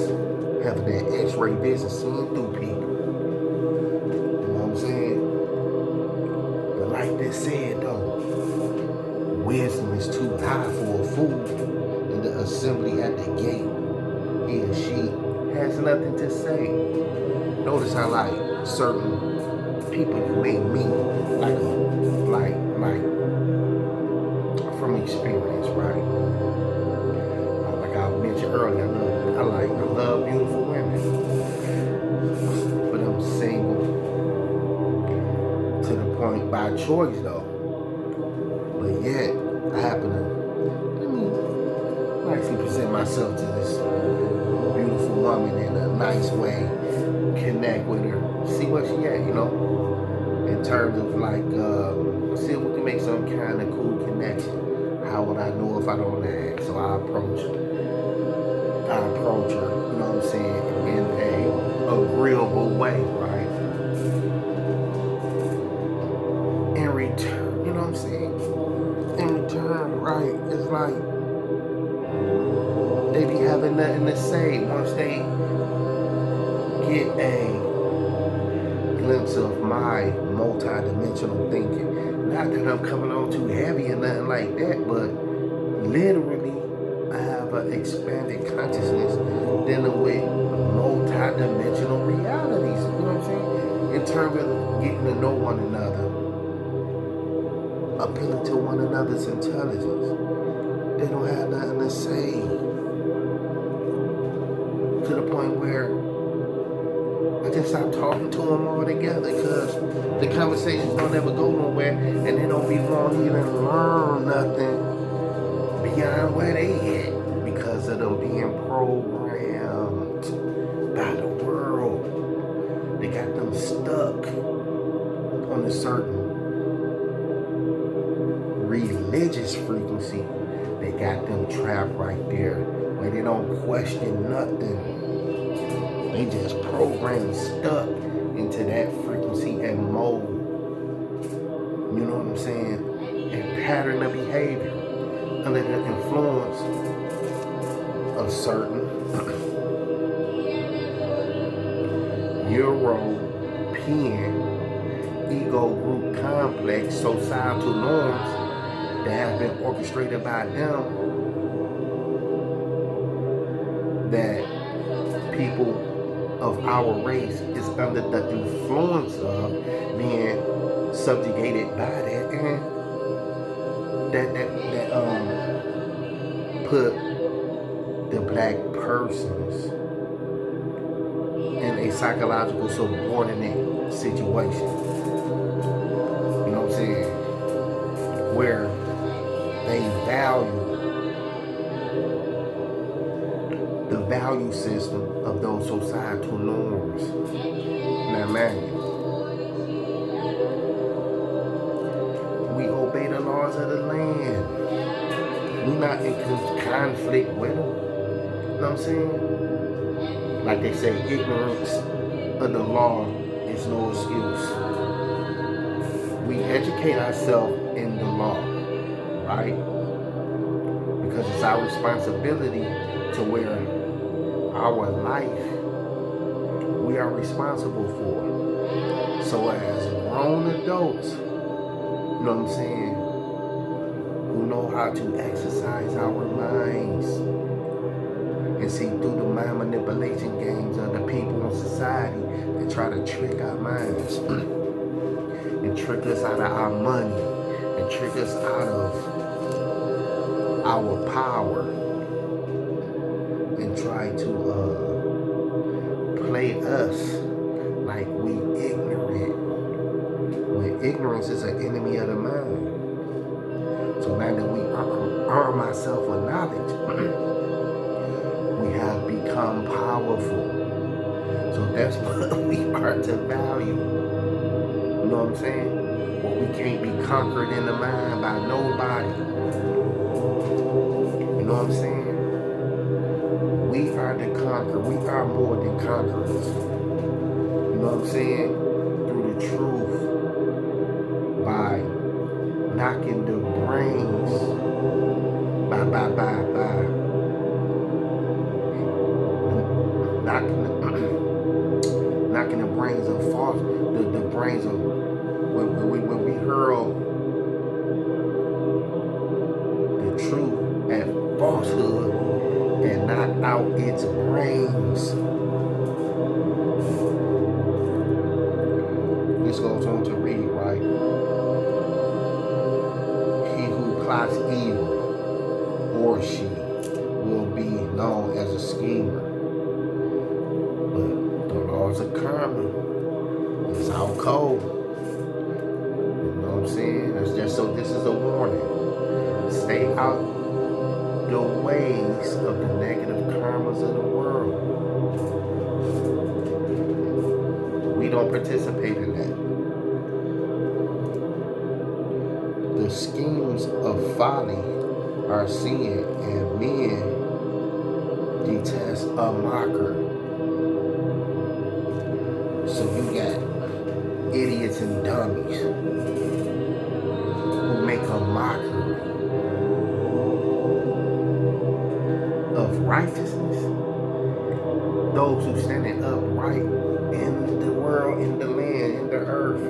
having that X-ray vision, seeing through people. You know what I'm saying? But like they said though, wisdom is too high for a fool in the assembly at the gate. He or she has nothing to say. Notice how like certain people you may meet, like from experience, right? Like I mentioned earlier, I love beautiful women, but I'm single to the point by choice though. But yet I happen to nicely present myself to this beautiful woman in a nice way, connect with her, see what she at, you know, in terms of like, see if we can make some kind of cool connection. How would I know if I don't ask? So I approach her, you know what I'm saying, in a agreeable way, right? In return, you know what I'm saying? In return, right, it's like they be having nothing to say once they get a glimpse of my multi-dimensional thinking. Not that I'm coming on too heavy or nothing like that, but literally I have an expanded consciousness dealing with multi-dimensional realities. You know what I'm saying? In terms of getting to know one another, appealing to one another's intelligence. They don't have nothing to say. To the point where I just stop talking to them altogether because the conversations don't ever go nowhere and they don't be wanting to even learn nothing beyond where they at because of them being programmed by the world. They got them stuck on a certain religious frequency. They got them trapped right there where they don't question nothing. They just programmed, stuck into that frequency and mode. You know what I'm saying? And pattern of behavior under the influence of certain European ego group complex, societal norms that have been orchestrated by them that people of our race is under the influence of, being subjugated by that, and that put the black persons in a psychological subordinate situation. You know what I'm saying? Where they value the value system of those societal norms. Now, man, we obey the laws of the land. We're not in conflict with them. You know what I'm saying? Like they say, ignorance of the law is no excuse. We educate ourselves in the law, right? Because it's our responsibility to where our life we are responsible for. So as grown adults, you know what I'm saying, who know how to exercise our minds and see through the mind manipulation games of the people in society that try to trick our minds and trick us out of our money and trick us out of our power and try to play us like we ignorant, when ignorance is an enemy of the mind. So now that we arm ourselves with knowledge, we have become powerful. So that's what we are to value. You know what I'm saying? Well, we can't be conquered in the mind by nobody. You know what I'm saying? We are the conqueror. We are more than conquerors. You know what I'm saying? Through the truth. By knocking the brains. By knocking the brains of false, the brains of when we hurl the truth at falsehood and knock out its brains. This goes on to read, right? He who plots evil, or she, will be known as a schemer. But the laws of karma is out cold. You know what I'm saying? That's just so this is a warning. Stay out the ways of the negative karmas of the world. We don't participate in that. The schemes of folly are sin, and men detest a mocker. So you got idiots and dummies who make a mockery of righteousness. Those who standing upright in the world, in the land, in the earth.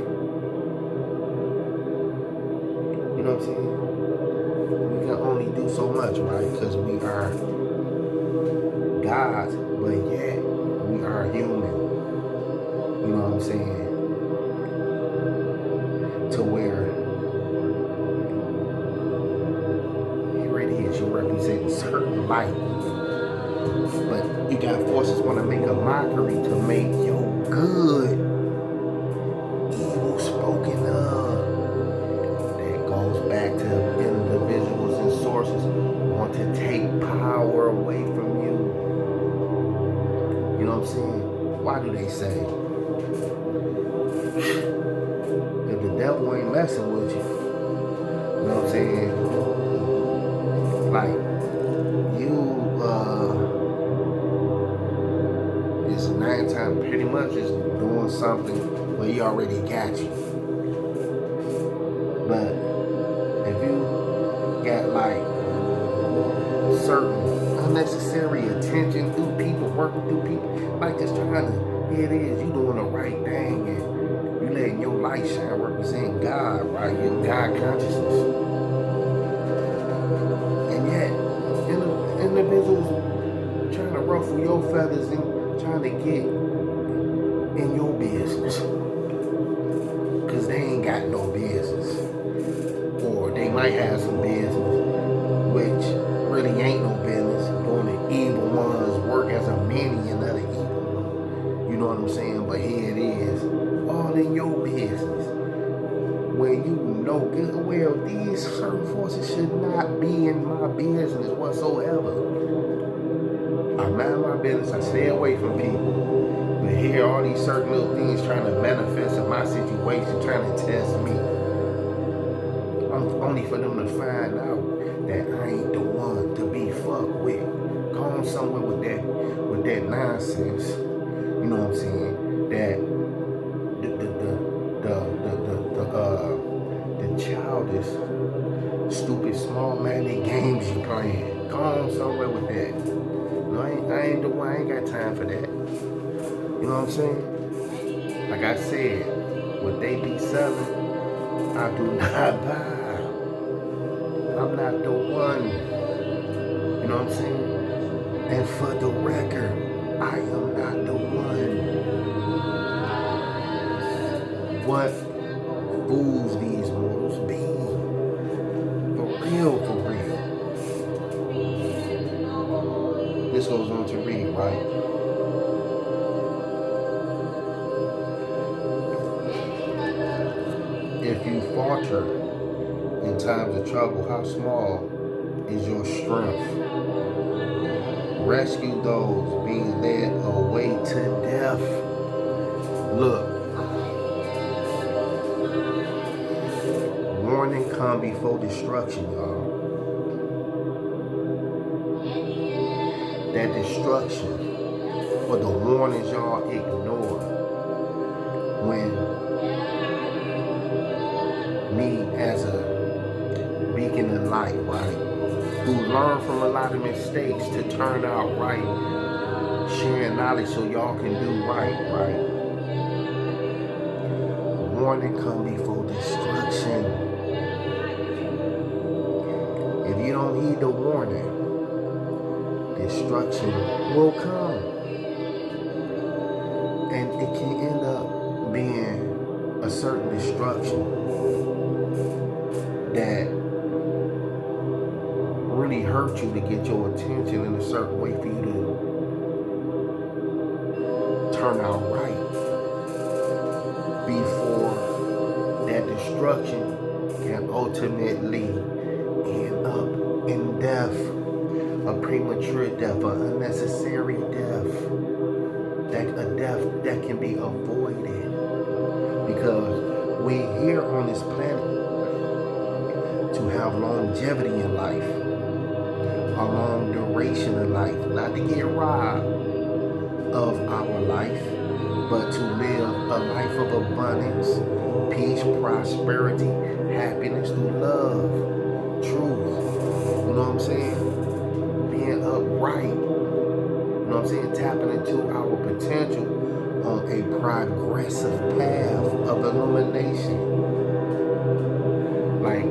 You know what I'm saying? We can only do so much, right? Because we are gods, but yet we are human. You know what I'm saying? To where here it is, you represent a certain light. But you got forces want to make a mockery to make your good evil spoken of. That goes back to individuals and sources want to take power away from you. You know what I'm saying? Why do they say, if the devil ain't messing with you, you know what I'm saying? Like, you, it's 9 times pretty much is doing something where he already got you. But if you got like certain unnecessary attention through people, working through people, like just trying to, here it is, you doing the right thing and you letting your light light shine representing God, right? Your God consciousness. And yet, individuals trying to ruffle your feathers and trying to get in your business. Because they ain't got no business. Or they might have some business, which really ain't no business. Doing the evil ones work as a minion of the evil one. You know what I'm saying? But here it is, all in your business. When you know good and well these certain forces should not be in my business whatsoever. I mind my business, I stay away from people. But here all these certain little things trying to manifest in my situation, trying to test me. Only for them to find out that I ain't the one to be fucked with. Go on somewhere with that nonsense. You know what I'm saying? That the childish, stupid, small-minded games you playing. Go on somewhere with that. No, I ain't the one. I ain't got time for that. You know what I'm saying? Like I said, what they be selling, I do not buy. I'm not the one. You know what I'm saying? And for the record, I am not the one. What fools these mortals be? For real, for real. This goes on to read, right? If you falter in times of trouble, how small is your strength? Rescue those being led away to death. Look, warning come before destruction, y'all. That destruction for the warnings y'all ignore. When me as a beacon of light, right, who learn from a lot of mistakes to turn out right, sharing knowledge so y'all can do right, right? Warning come before destruction. If you don't heed the warning, destruction will come. And it can end up being a certain destruction that really hurt you to get your attention in a certain way for you to turn out right before that destruction can ultimately end up in death, a premature death, an unnecessary death, a death that can be avoided, because we here on this planet to have longevity in life, a long duration in life, not to get robbed of our life, but to live a life of abundance, peace, prosperity, happiness through love, truth. You know what I'm saying? Being upright. You know what I'm saying? Tapping into our potential on a progressive path of illumination. Like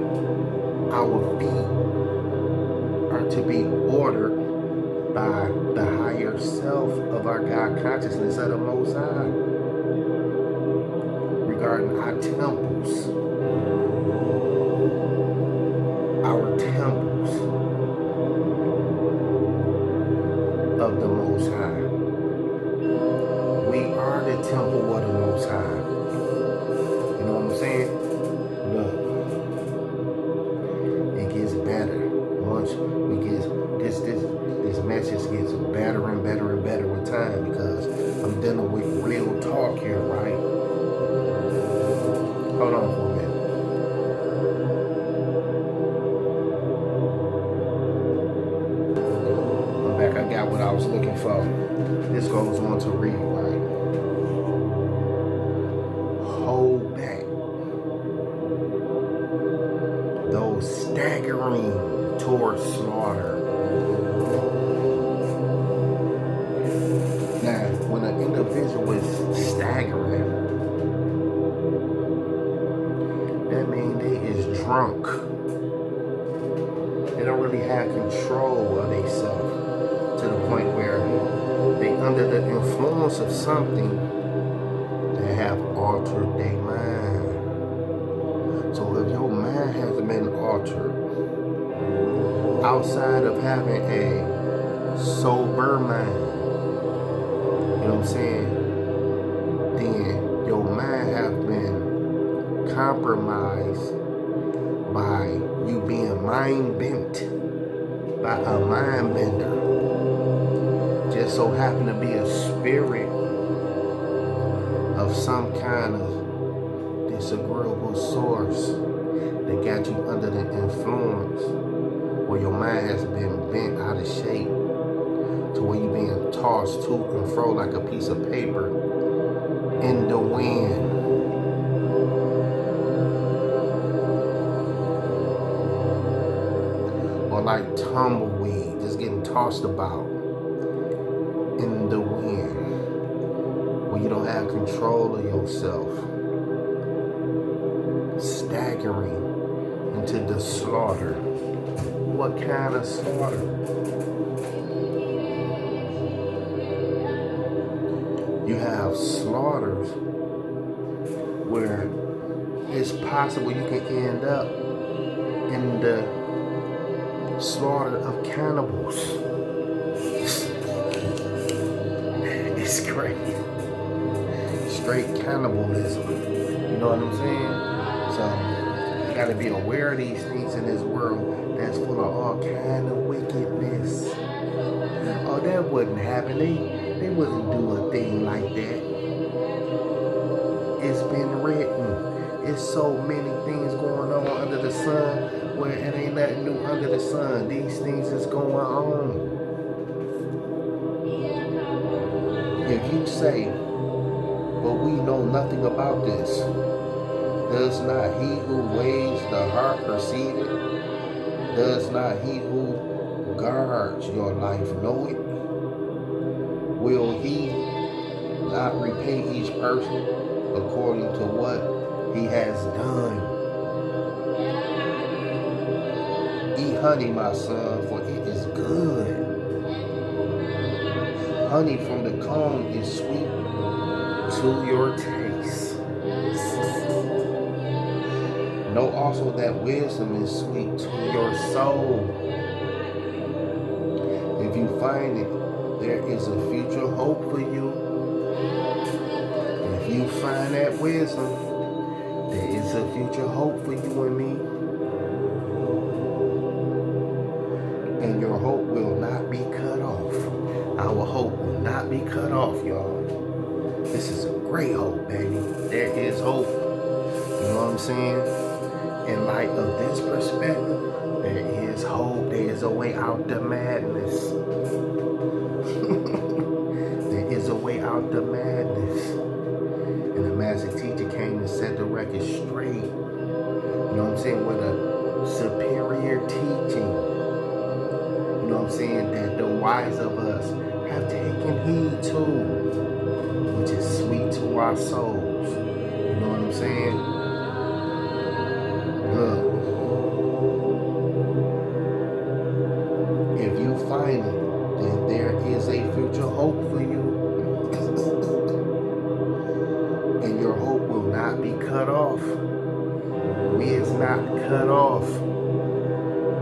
our feet are to be ordered by the higher self of our God consciousness of the Most High regarding our temples. Our temples of the Most High. We are the temple of the Most High. You know what I'm saying? Look, it gets better once we get this message gets better and better and better with time, because I'm dealing with real talk here, right? Hold on for a minute. I'm back. I got what I was looking for. This goes on to read, right? Hold back those staggering towards slaughter. Now, when an individual is staggering, drunk. They don't really have control of themselves to the point where they under the influence of something that have altered their mind. So if your mind has been altered, outside of having a sober mind, you know what I'm saying, then your mind has been compromised by you being mind bent by a mind bender. Just so happen to be a spirit of some kind of disagreeable source that got you under the influence, where your mind has been bent out of shape to where you're being tossed to and fro like a piece of paper in the wind. Or like tumbleweed, just getting tossed about in the wind, where you don't have control of yourself, staggering into the slaughter. What kind of slaughter? You have slaughters where it's possible you can end up in the slaughter of cannibals. It's crazy. Straight cannibalism. You know what I'm saying? So you gotta be aware of these things in this world that's full of all kind of wickedness. Oh, that wouldn't happen. They wouldn't do a thing like that. It's been written. It's so many things going on under the sun where it ain't nothing new under the sun. These things is going on. If you say, but we know nothing about this, does not he who weighs the heart perceive it? Does not he who guards your life know it? Will he not repay each person according to what he has done? Eat honey, my son, for it is good. Honey from the comb is sweet to your taste. Know also that wisdom is sweet to your soul. If you find it, there is a future hope for you. If you find that wisdom, there is a future hope for you and me. And your hope will not be cut off. Our hope will not be cut off, y'all. This is a great hope, baby. There is hope. You know what I'm saying? In light of this perspective, there is hope. There is a way out the madness. There is a way out the madness. And the master teacher came to set the record straight. You know what I'm saying? With a superior teaching. You know what I'm saying? That the wise of us have taken heed to, which is sweet to our souls. You know what I'm saying? Look, if you find it, then there is a future hope for you. And your hope will not be cut off. We is not cut off.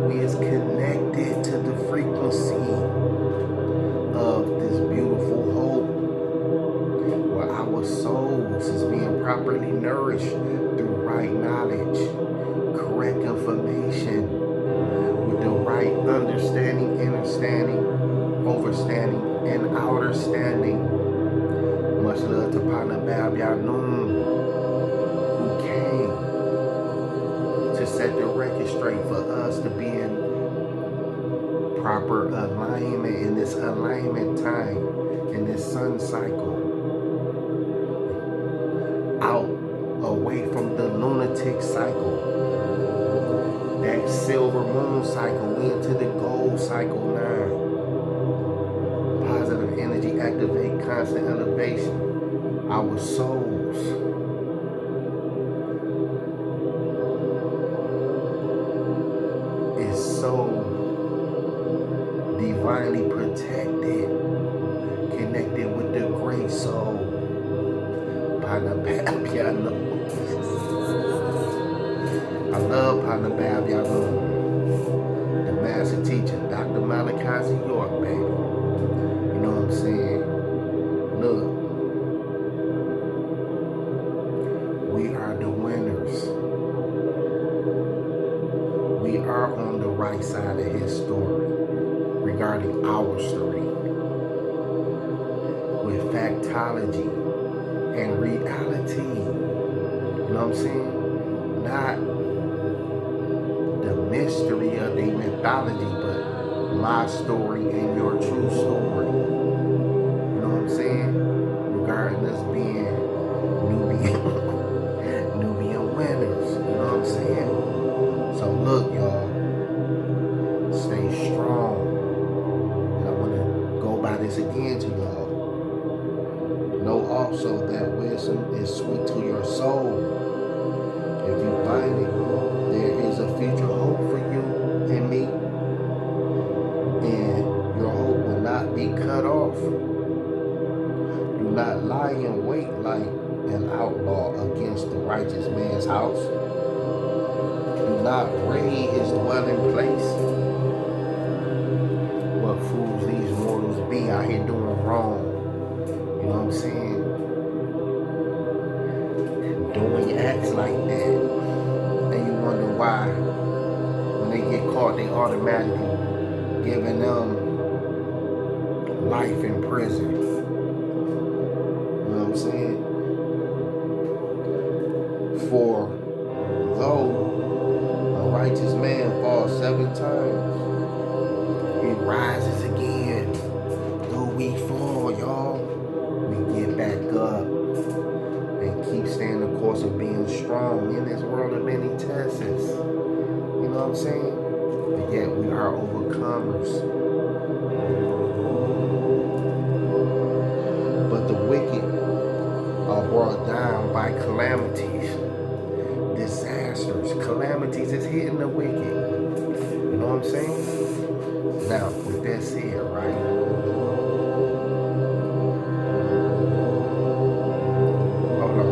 We is connected to the frequency of this beautiful hope, where our souls is being properly nourished through right knowledge, correct information, with the right understanding, understanding, overstanding, and outer standing. Much love to Partner Bab Yanun, who came to set the record straight for us to be in proper alignment in this alignment time, in this sun cycle. Out, away from the lunatic cycle, that silver moon cycle, we into the gold cycle now. Positive energy activate constant elevation. Our souls divinely protected, connected with the great soul. Piano. I love Piano, the master teacher, Dr. Malachi York, baby. You know what I'm saying? Look, we are the winners. We are on the right side of his story regarding our story with factology and reality. You know what I'm saying? Not the mystery of the mythology, but my story and your true story. You know what I'm saying? Regarding us being Nubian winners. You know what I'm saying? So look, y'all, stay strong. And I want to go by this again to y'all. Know also that wisdom is sweet to your soul. If you find it, there is a future hope for you and me. And your hope will not be cut off. Do not lie in wait like an outlaw against the righteous man's house. Do not raid his dwelling place. What fools these mortals be out here doing wrong. You know what I'm saying? Doing acts like that. And you wonder why when they get caught they automatically giving them life in prison. You know what I'm saying? For though a righteous man falls 7 times, he rises again. Though we fall, y'all, we get back up and keep staying the course of being strong in this world of many tests. You know what I'm saying? But yet we are overcomers. But the wicked are brought down by calamities, disasters. Calamities is hitting the wicked. You know what I'm saying? Now, with that said, right? Hold on.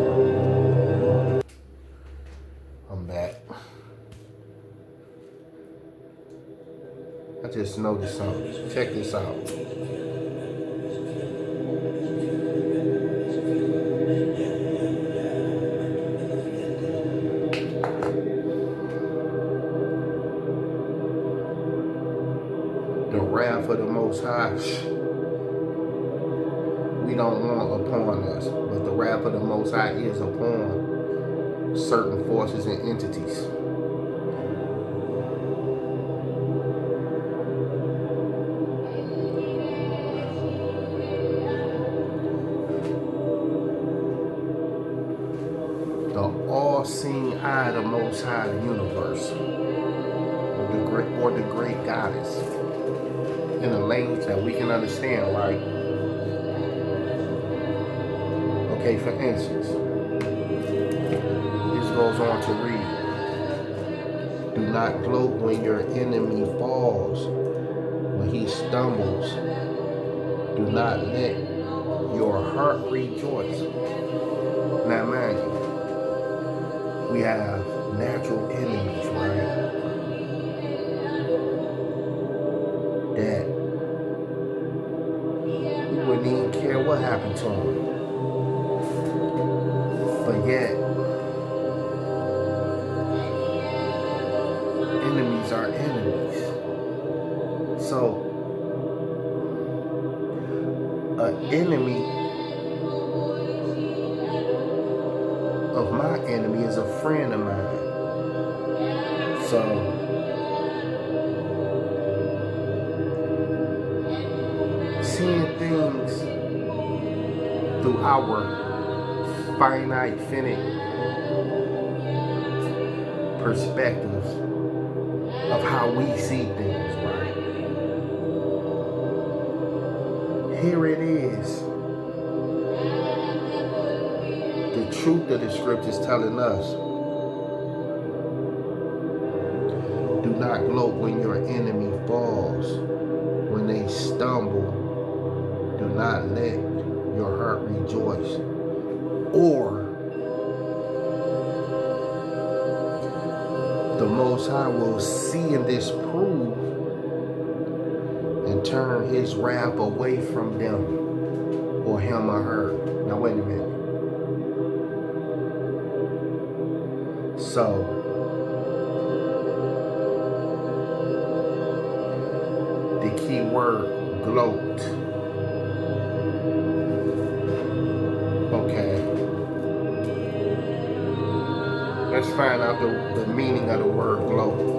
I'm back. I just noticed something. Check this out. The wrath of the Most High, we don't want upon us, but the wrath of the Most High is upon certain forces and entities. The all-seeing eye of the Most High universe, or the great goddess, in a language that we can understand, right? Okay, for instance, this goes on to read, do not gloat when your enemy falls, when he stumbles. Do not let your heart rejoice. Now mind you, we have natural enemies, right? That we wouldn't even care what happened to them. But yet, enemies are enemies. So, an enemy of my enemy is a friend of mine. So, seeing things through our finite perspectives of how we see things, right? Here it is. The truth of the scriptures telling us, do not gloat when your enemy falls, when they stumble, do not let your heart rejoice. Or the Most High will see and disprove and turn his wrath away from them or him or her. Now wait a minute. So the key word, gloat. Okay. Let's find out the meaning of the word gloat.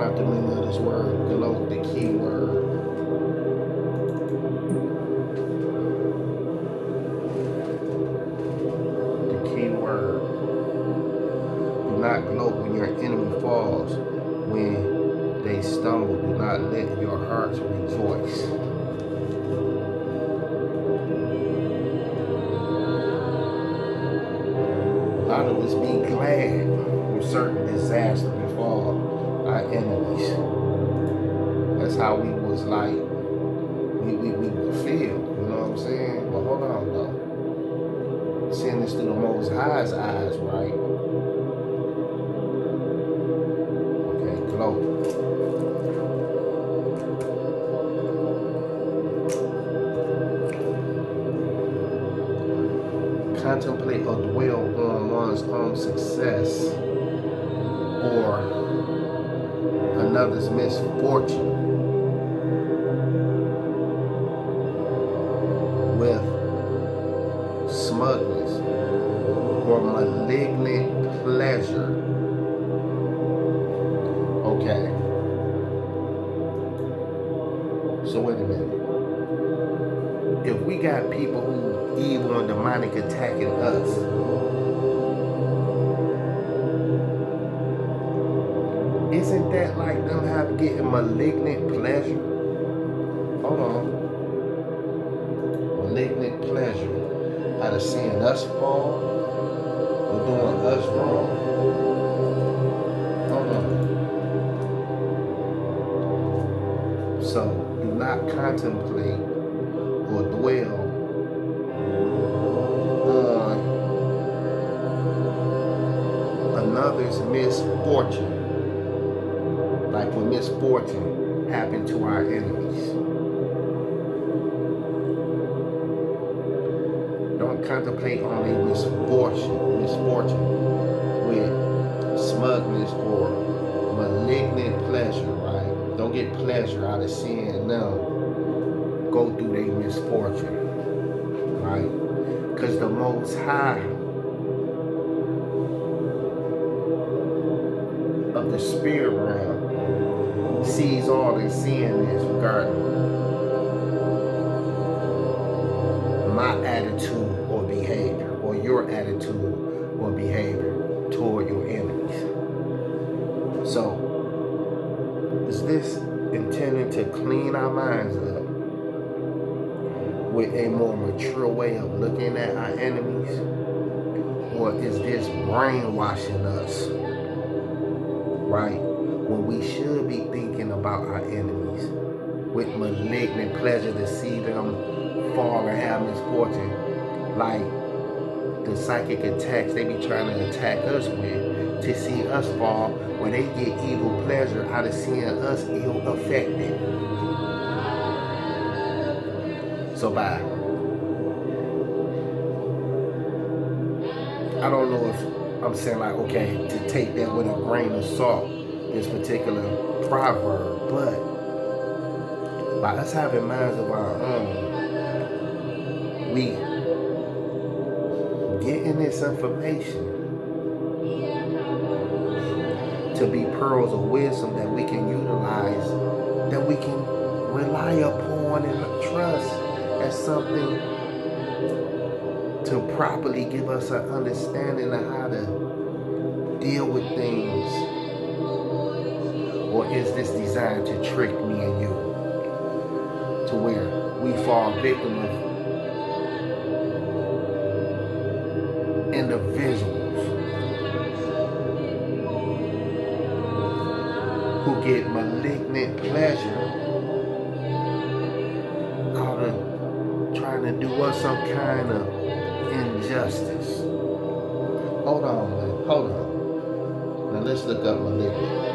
The meaning of this word, gloat, the key word. The key word. Do not gloat when your enemy falls, when they stumble. Do not let your hearts rejoice. A lot of us be glad when certain disaster befall our enemies. That's how we was like, we would feel, you know what I'm saying? But hold on though. Seeing this through the Most High's eyes, right? Okay, gloat. Contemplate or dwell on one's own success or another's misfortune with smugness or malignant pleasure. Okay. So wait a minute. If we got people who evil and demonic attacking us, isn't that like them getting malignant pleasure? Hold on. Malignant pleasure out of seeing us fall or doing us wrong? Hold on. So do not contemplate or dwell on another's misfortune. Like when misfortune happened to our enemies. Don't contemplate on a misfortune with smugness or malignant pleasure, right? Don't get pleasure out of seeing them go through their misfortune, right? Because the Most High of the spirit realm sees all and seeing this regarding my attitude or behavior, or your attitude or behavior toward your enemies. So, is this intended to clean our minds up with a more mature way of looking at our enemies? Or is this brainwashing us, right? When we should be thinking about our enemies with malignant pleasure to see them fall and have misfortune. Like the psychic attacks they be trying to attack us with to see us fall, where they get evil pleasure out of seeing us ill affected. So I don't know if I'm saying like, okay, to take that with a grain of salt, this particular proverb, but by us having minds of our own, we getting this information to be pearls of wisdom that we can utilize, that we can rely upon and trust as something to properly give us an understanding of how to deal with things. Or is this designed to trick me and you to where we fall victim of individuals who get malignant pleasure out of trying to do us some kind of injustice? Hold on, man. Hold on. Now let's look up malignant.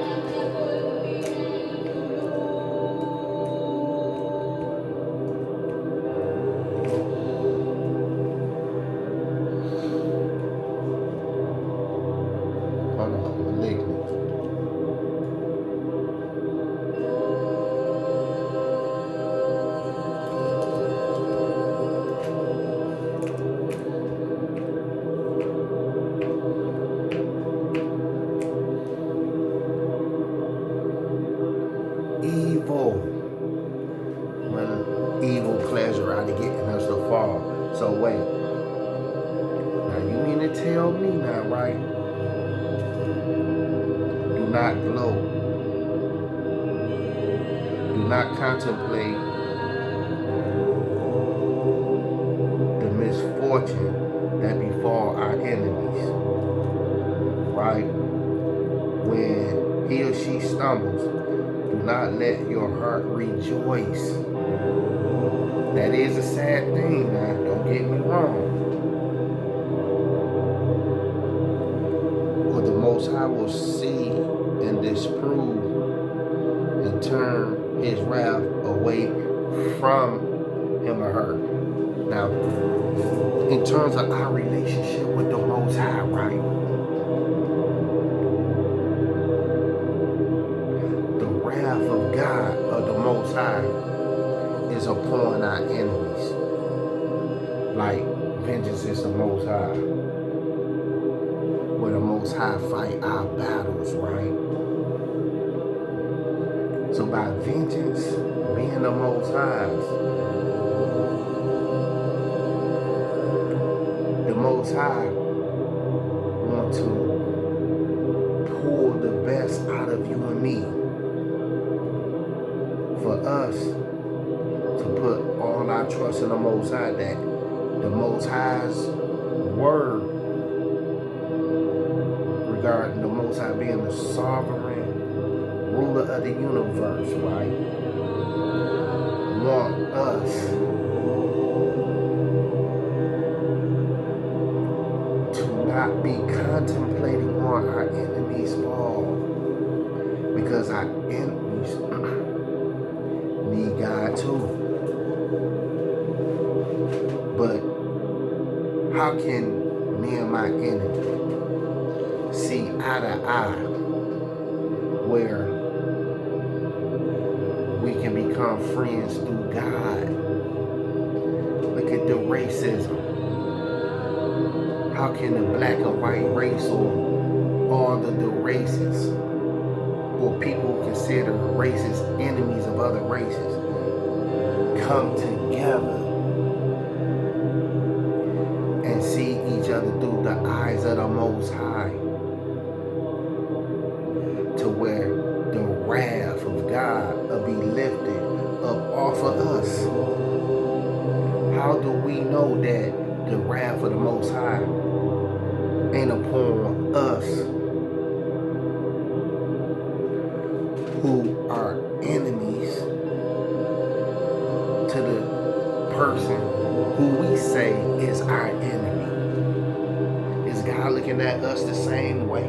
Evil pleasure out of getting us to fall. So wait, now you mean to tell me now, right? Do not gloat. Do not contemplate the misfortune that befall our enemies, right? When he or she stumbles, do not let your heart rejoice. That is a sad thing now, don't get me wrong. Or the Most High will see and disprove and turn his wrath away from him or her. Now, in terms of our relationship with the Most High, right? The wrath of God, of the Most High, is upon our enemies. Like, vengeance is the Most High. Where the Most High fight our battles, right? So by vengeance being the Most High's, the Most High want to pull the best out of you and me. For us to put all our trust in the Most High, that the Most High's word regarding the Most High being the sovereign ruler of the universe, right? Want us to not be contemplating on our enemies' fall, because our enemies need God too. But how can me and my enemy see eye to eye where we can become friends through God? Look at the racism. How can the black and white race, or all the races, or people consider races enemies of other races, come together and see each other through the eyes of the Most High, to where the wrath of God will be lifted up off of us? How do we know that the wrath of the Most High ain't upon us, who are enemies to the person who we say is our enemy? looking at us the same way?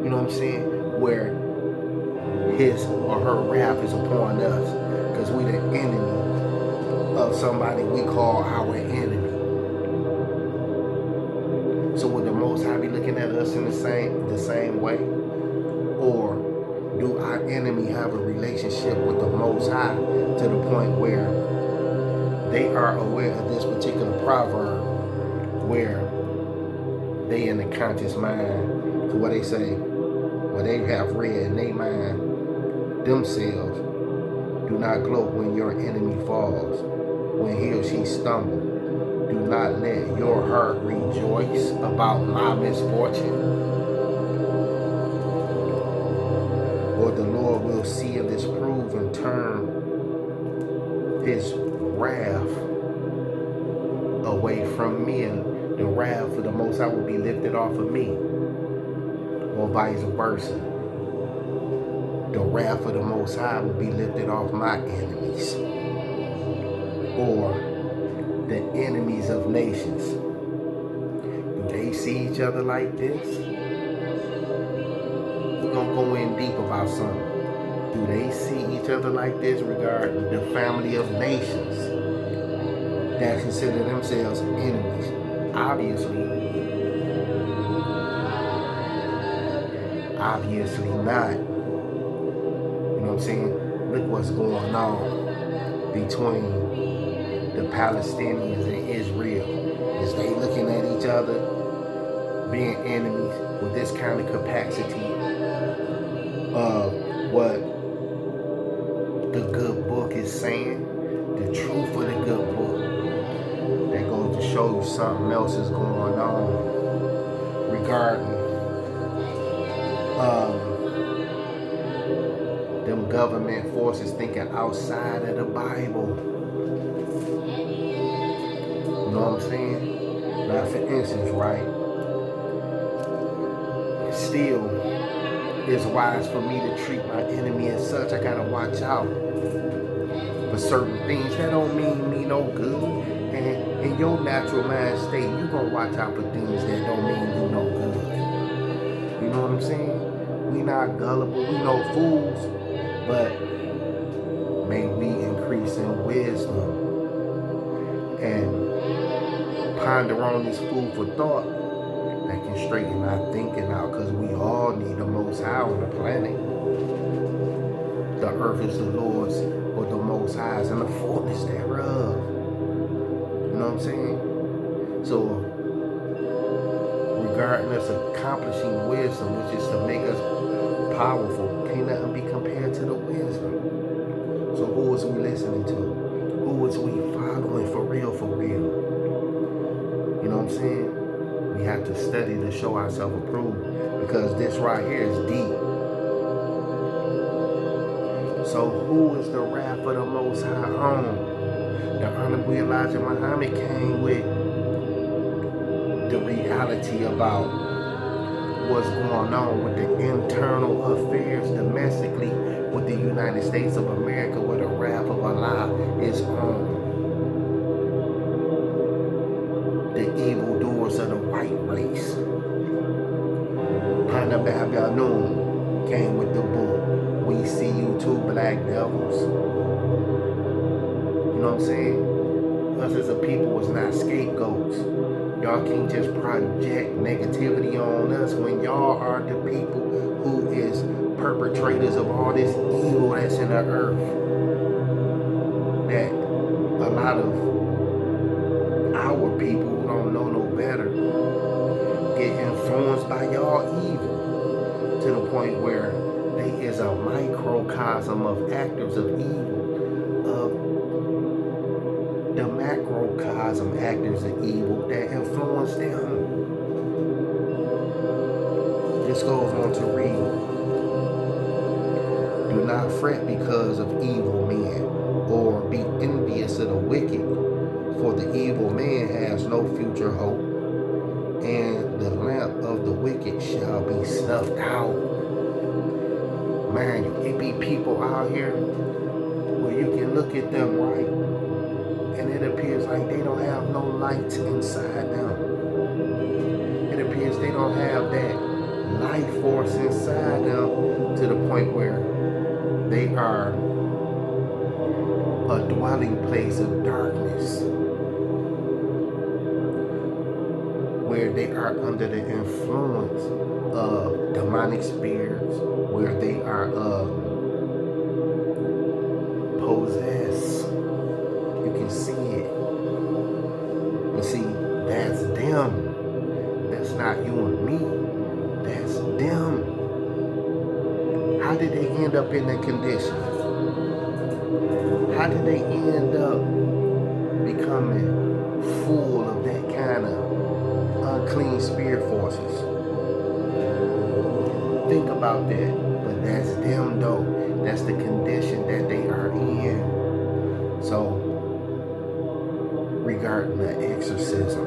You know what I'm saying? Where his or her wrath is upon us because we the enemy of somebody we call our enemy. So would the Most High be looking at us in the same way? Or do our enemy have a relationship with the Most High to the point where they are aware of this particular proverb, where they in the conscious mind to what they say, what they have read in their mind themselves? Do not gloat when your enemy falls, when he or she stumbles. Do not let your heart rejoice about my misfortune. Or the Lord will see and disprove and turn his wrath away from me, and the wrath of the Most High will be lifted off of me. Or vice versa. The wrath of the Most High will be lifted off my enemies. Or the enemies of nations. Do they see each other like this? We're going to go in deep about something. Do they see each other like this regarding the family of nations that consider themselves enemies? Obviously not. You know what I'm saying? Look what's going on between the Palestinians and Israel. Is they looking at each other being enemies with this kind of capacity of what the good book is saying, the truth of the good book, that goes to show you something else is going on regarding them government forces thinking outside of the Bible. You know what I'm saying? Now, for instance, right? Still, it's wise for me to treat my enemy as such. I gotta watch out for certain things. That don't mean me no good. And in your natural mind state, you gonna watch out for things that don't mean you no good. You know what I'm saying? We not gullible, we no fools, but may we increase in wisdom and ponder on this food for thought that can straighten our thinking out, because we all need the Most High on the planet. The earth is the Lord's, or the Most High's, and the fullness thereof. You know what I'm saying? So, regarding us accomplishing wisdom, which is to make us powerful, can't nothing be compared to the wisdom. So who is we listening to? Who is we following for real, for real? You know what I'm saying? We have to study to show ourselves approved, because this right here is deep. So who is the wrath of the Most High on? The Honorable Elijah Muhammad came with the reality about what's going on with the internal affairs domestically with the United States of America, where the wrath of Allah is on the evildoers of the white race. Panda Babylon came with the book, We See You Too, Black Devils. You know what I'm saying? Us as a people is not scapegoats. Y'all can't just project negativity on us when y'all are the people who is perpetrators of all this evil that's in the earth. That a lot of our people who don't know no better get influenced by y'all evil to the point where they is a microcosm of actors of evil, of the macrocosm actors of evil that influence them. This goes on to read, do not fret because of evil men, or be envious of the wicked, for the evil man has no future hope, and the lamp of the wicked shall be snuffed out. Man, it be people out here where you can look at them, right, and it appears like they don't have no light inside them. spirits, they don't have that life force inside them to the point where they are a dwelling place of darkness, where they are under the influence of demonic spirits, where they are possessed. You can see it. But see, that's them. That's not you and me. That's them. How did they end up in that condition? How did they end up becoming full of that kind of unclean spirit forces? Think about that. But that's them though. That's the condition that they are in. So, regarding the exorcism.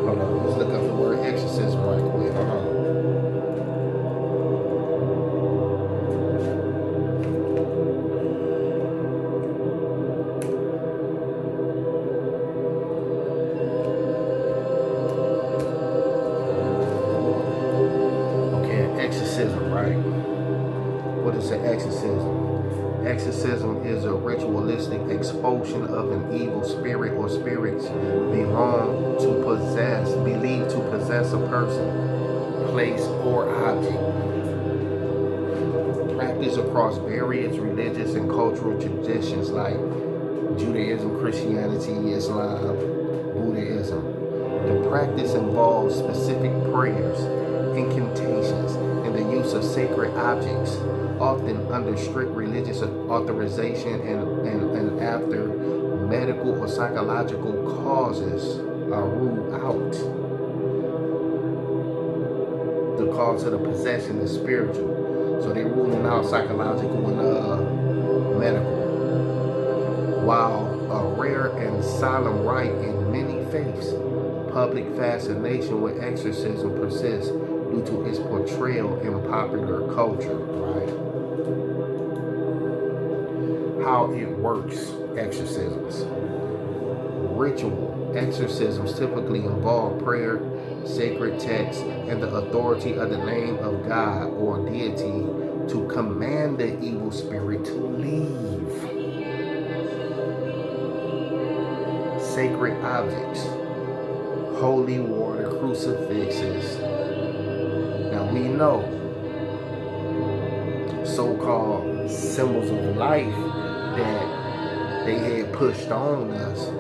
Hold on, let's look up the word exorcism right quick. Hold on. Exorcism, right? What is an exorcism? Exorcism is a ritualistic expulsion of an evil spirit or spirits believed to possess a person, place, or object. Practiced across various religious and cultural traditions like Judaism, Christianity, Islam, Buddhism. The practice involves specific prayers, incantations, and the use of sacred objects, often under strict religious authorization and after medical or psychological causes are ruled out. The cause of the possession is spiritual. So they're ruling out psychological and medical. While a rare and solemn rite in many faiths, public fascination with exorcism persists due to its portrayal in popular culture, right? How it works, exorcisms. Ritual exorcisms typically involve prayer, sacred texts, and the authority of the name of God or deity to command the evil spirit to leave. Sacred objects, holy water, crucifixes. Now we know so-called symbols of life that they had pushed on us,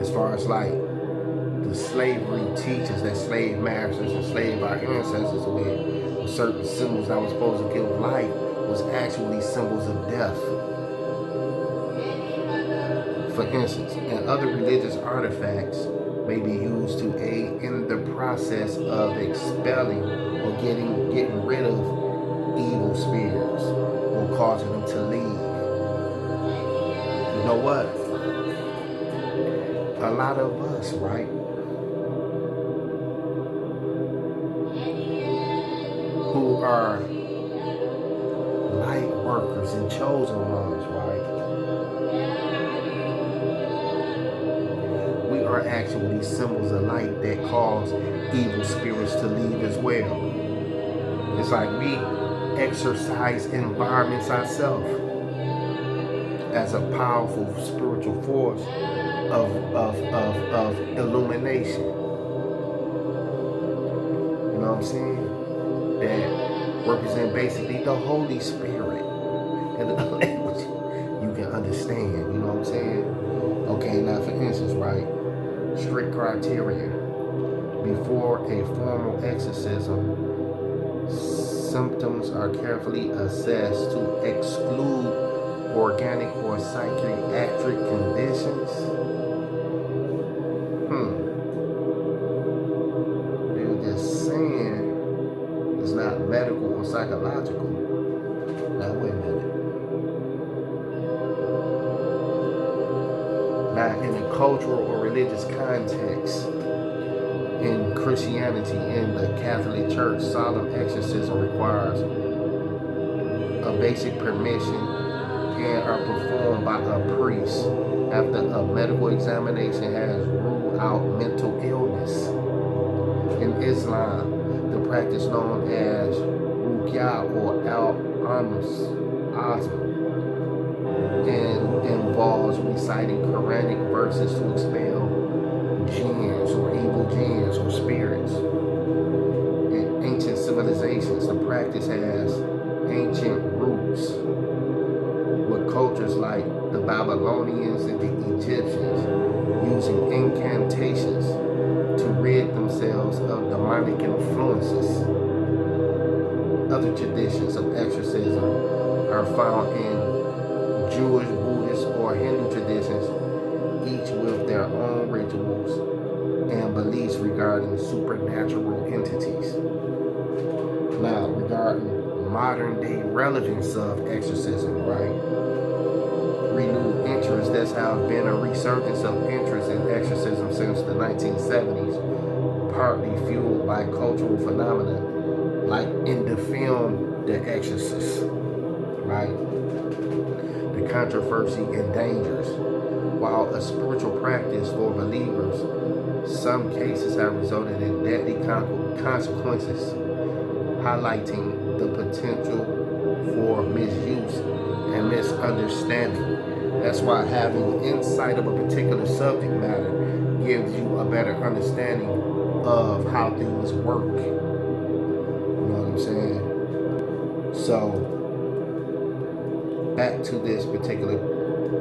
as far as like the slavery teachers that slave masters and slave our ancestors with certain symbols that were supposed to give life was actually symbols of death. For instance, and other religious artifacts may be used to aid in the process of expelling or getting rid of evil spirits or causing them to leave. You know what? A lot of us, right, who are light workers and chosen ones, right, we are actually symbols of light that cause evil spirits to leave as well. It's like we exercise environments ourselves as a powerful spiritual force of illumination. You know what I'm saying? That represent basically the Holy Spirit in the language you can understand. You know what I'm saying? Okay, now for instance, right? Strict criteria. Before a formal exorcism, symptoms are carefully assessed to exclude organic or psychiatric conditions. They're just saying it's not medical or psychological. Now wait a minute. Now in a cultural or religious context, in Christianity, in the Catholic Church, solemn exorcism requires a basic permission and are performed by a priest after a medical examination has ruled out mental illness. In Islam, the practice known as Ruqya or Al-Azm and involves reciting Quranic verses to expel jinns or evil jinns or spirits. In ancient civilizations, the practice has ancient roots with cultures like the Babylonians and the Egyptians using incantations to rid themselves of demonic influences. Other traditions of exorcism are found in Jewish, Buddhist, or Hindu traditions, each with their own rituals and beliefs regarding supernatural entities. Now, regarding modern day relevance of exorcism, right? Renewed interest. There's been a resurgence of interest in exorcism since the 1970s, partly fueled by cultural phenomena like in the film The Exorcist, right? The controversy and dangers. While a spiritual practice for believers, some cases have resulted in deadly consequences, highlighting the potential for misuse and misunderstanding. That's why having insight of a particular subject matter gives you a better understanding of how things work. You know what I'm saying? So, back to this particular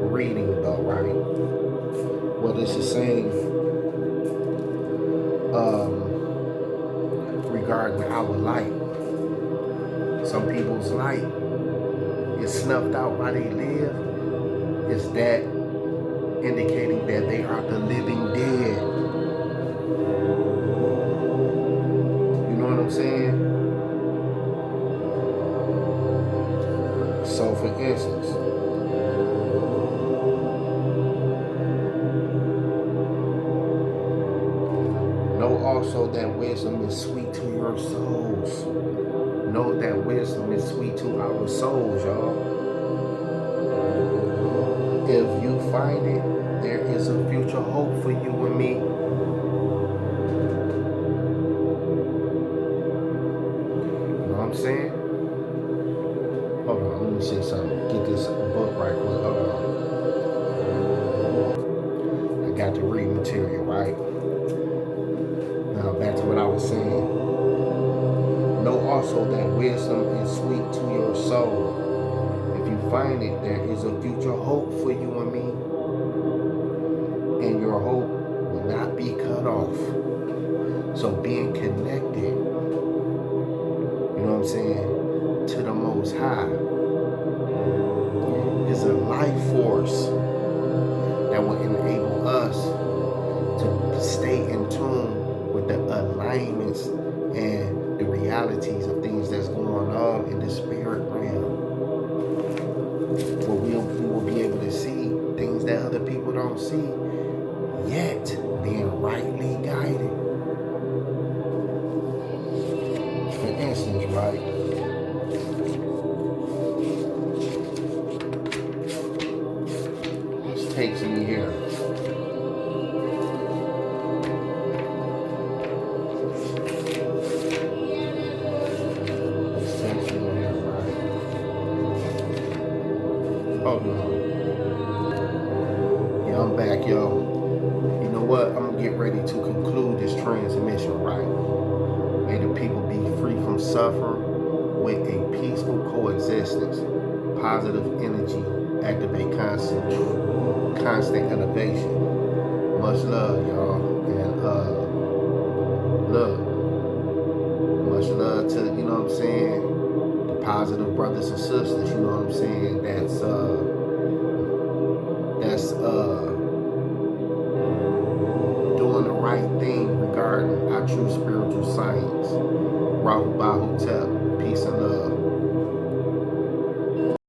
reading though, right? What this is saying regarding our light. Some people's light is snuffed out while they live. Is that indicating that they are the living dead? You know what I'm saying? So for instance, know also that wisdom is sweet to your souls. Know that wisdom is sweet to our souls, y'all. If you find it, there is a future hope for you and me. You know what I'm saying? Hold on, let me see something. Get this book right quick. Hold on. I got the reading material, right? Now back to what I was saying. Know also that wisdom is sweet to your soul. If you find it, there is a future hope for you and me. And your hope will not be cut off. So being connected, you know what I'm saying, to the Most High is a life force that will enable us to stay in tune with the alignments and the realities of things that's going on in the spirit realm. Where we will be able to see things that other people don't see, yet being rightly guided. For instance, right? This takes me here. Hold on. Yeah, I'm back, yo. You know what? I'm gonna get ready to conclude this transmission, right? May the people be free from suffering with a peaceful coexistence. Positive energy, activate constant elevation. Much love, y'all. And look, much love to, you know what I'm saying, the positive brothers and sisters, you know what I'm saying, that's doing the right thing regarding our true spiritual science. Rahu Bahu Tep, peace and love.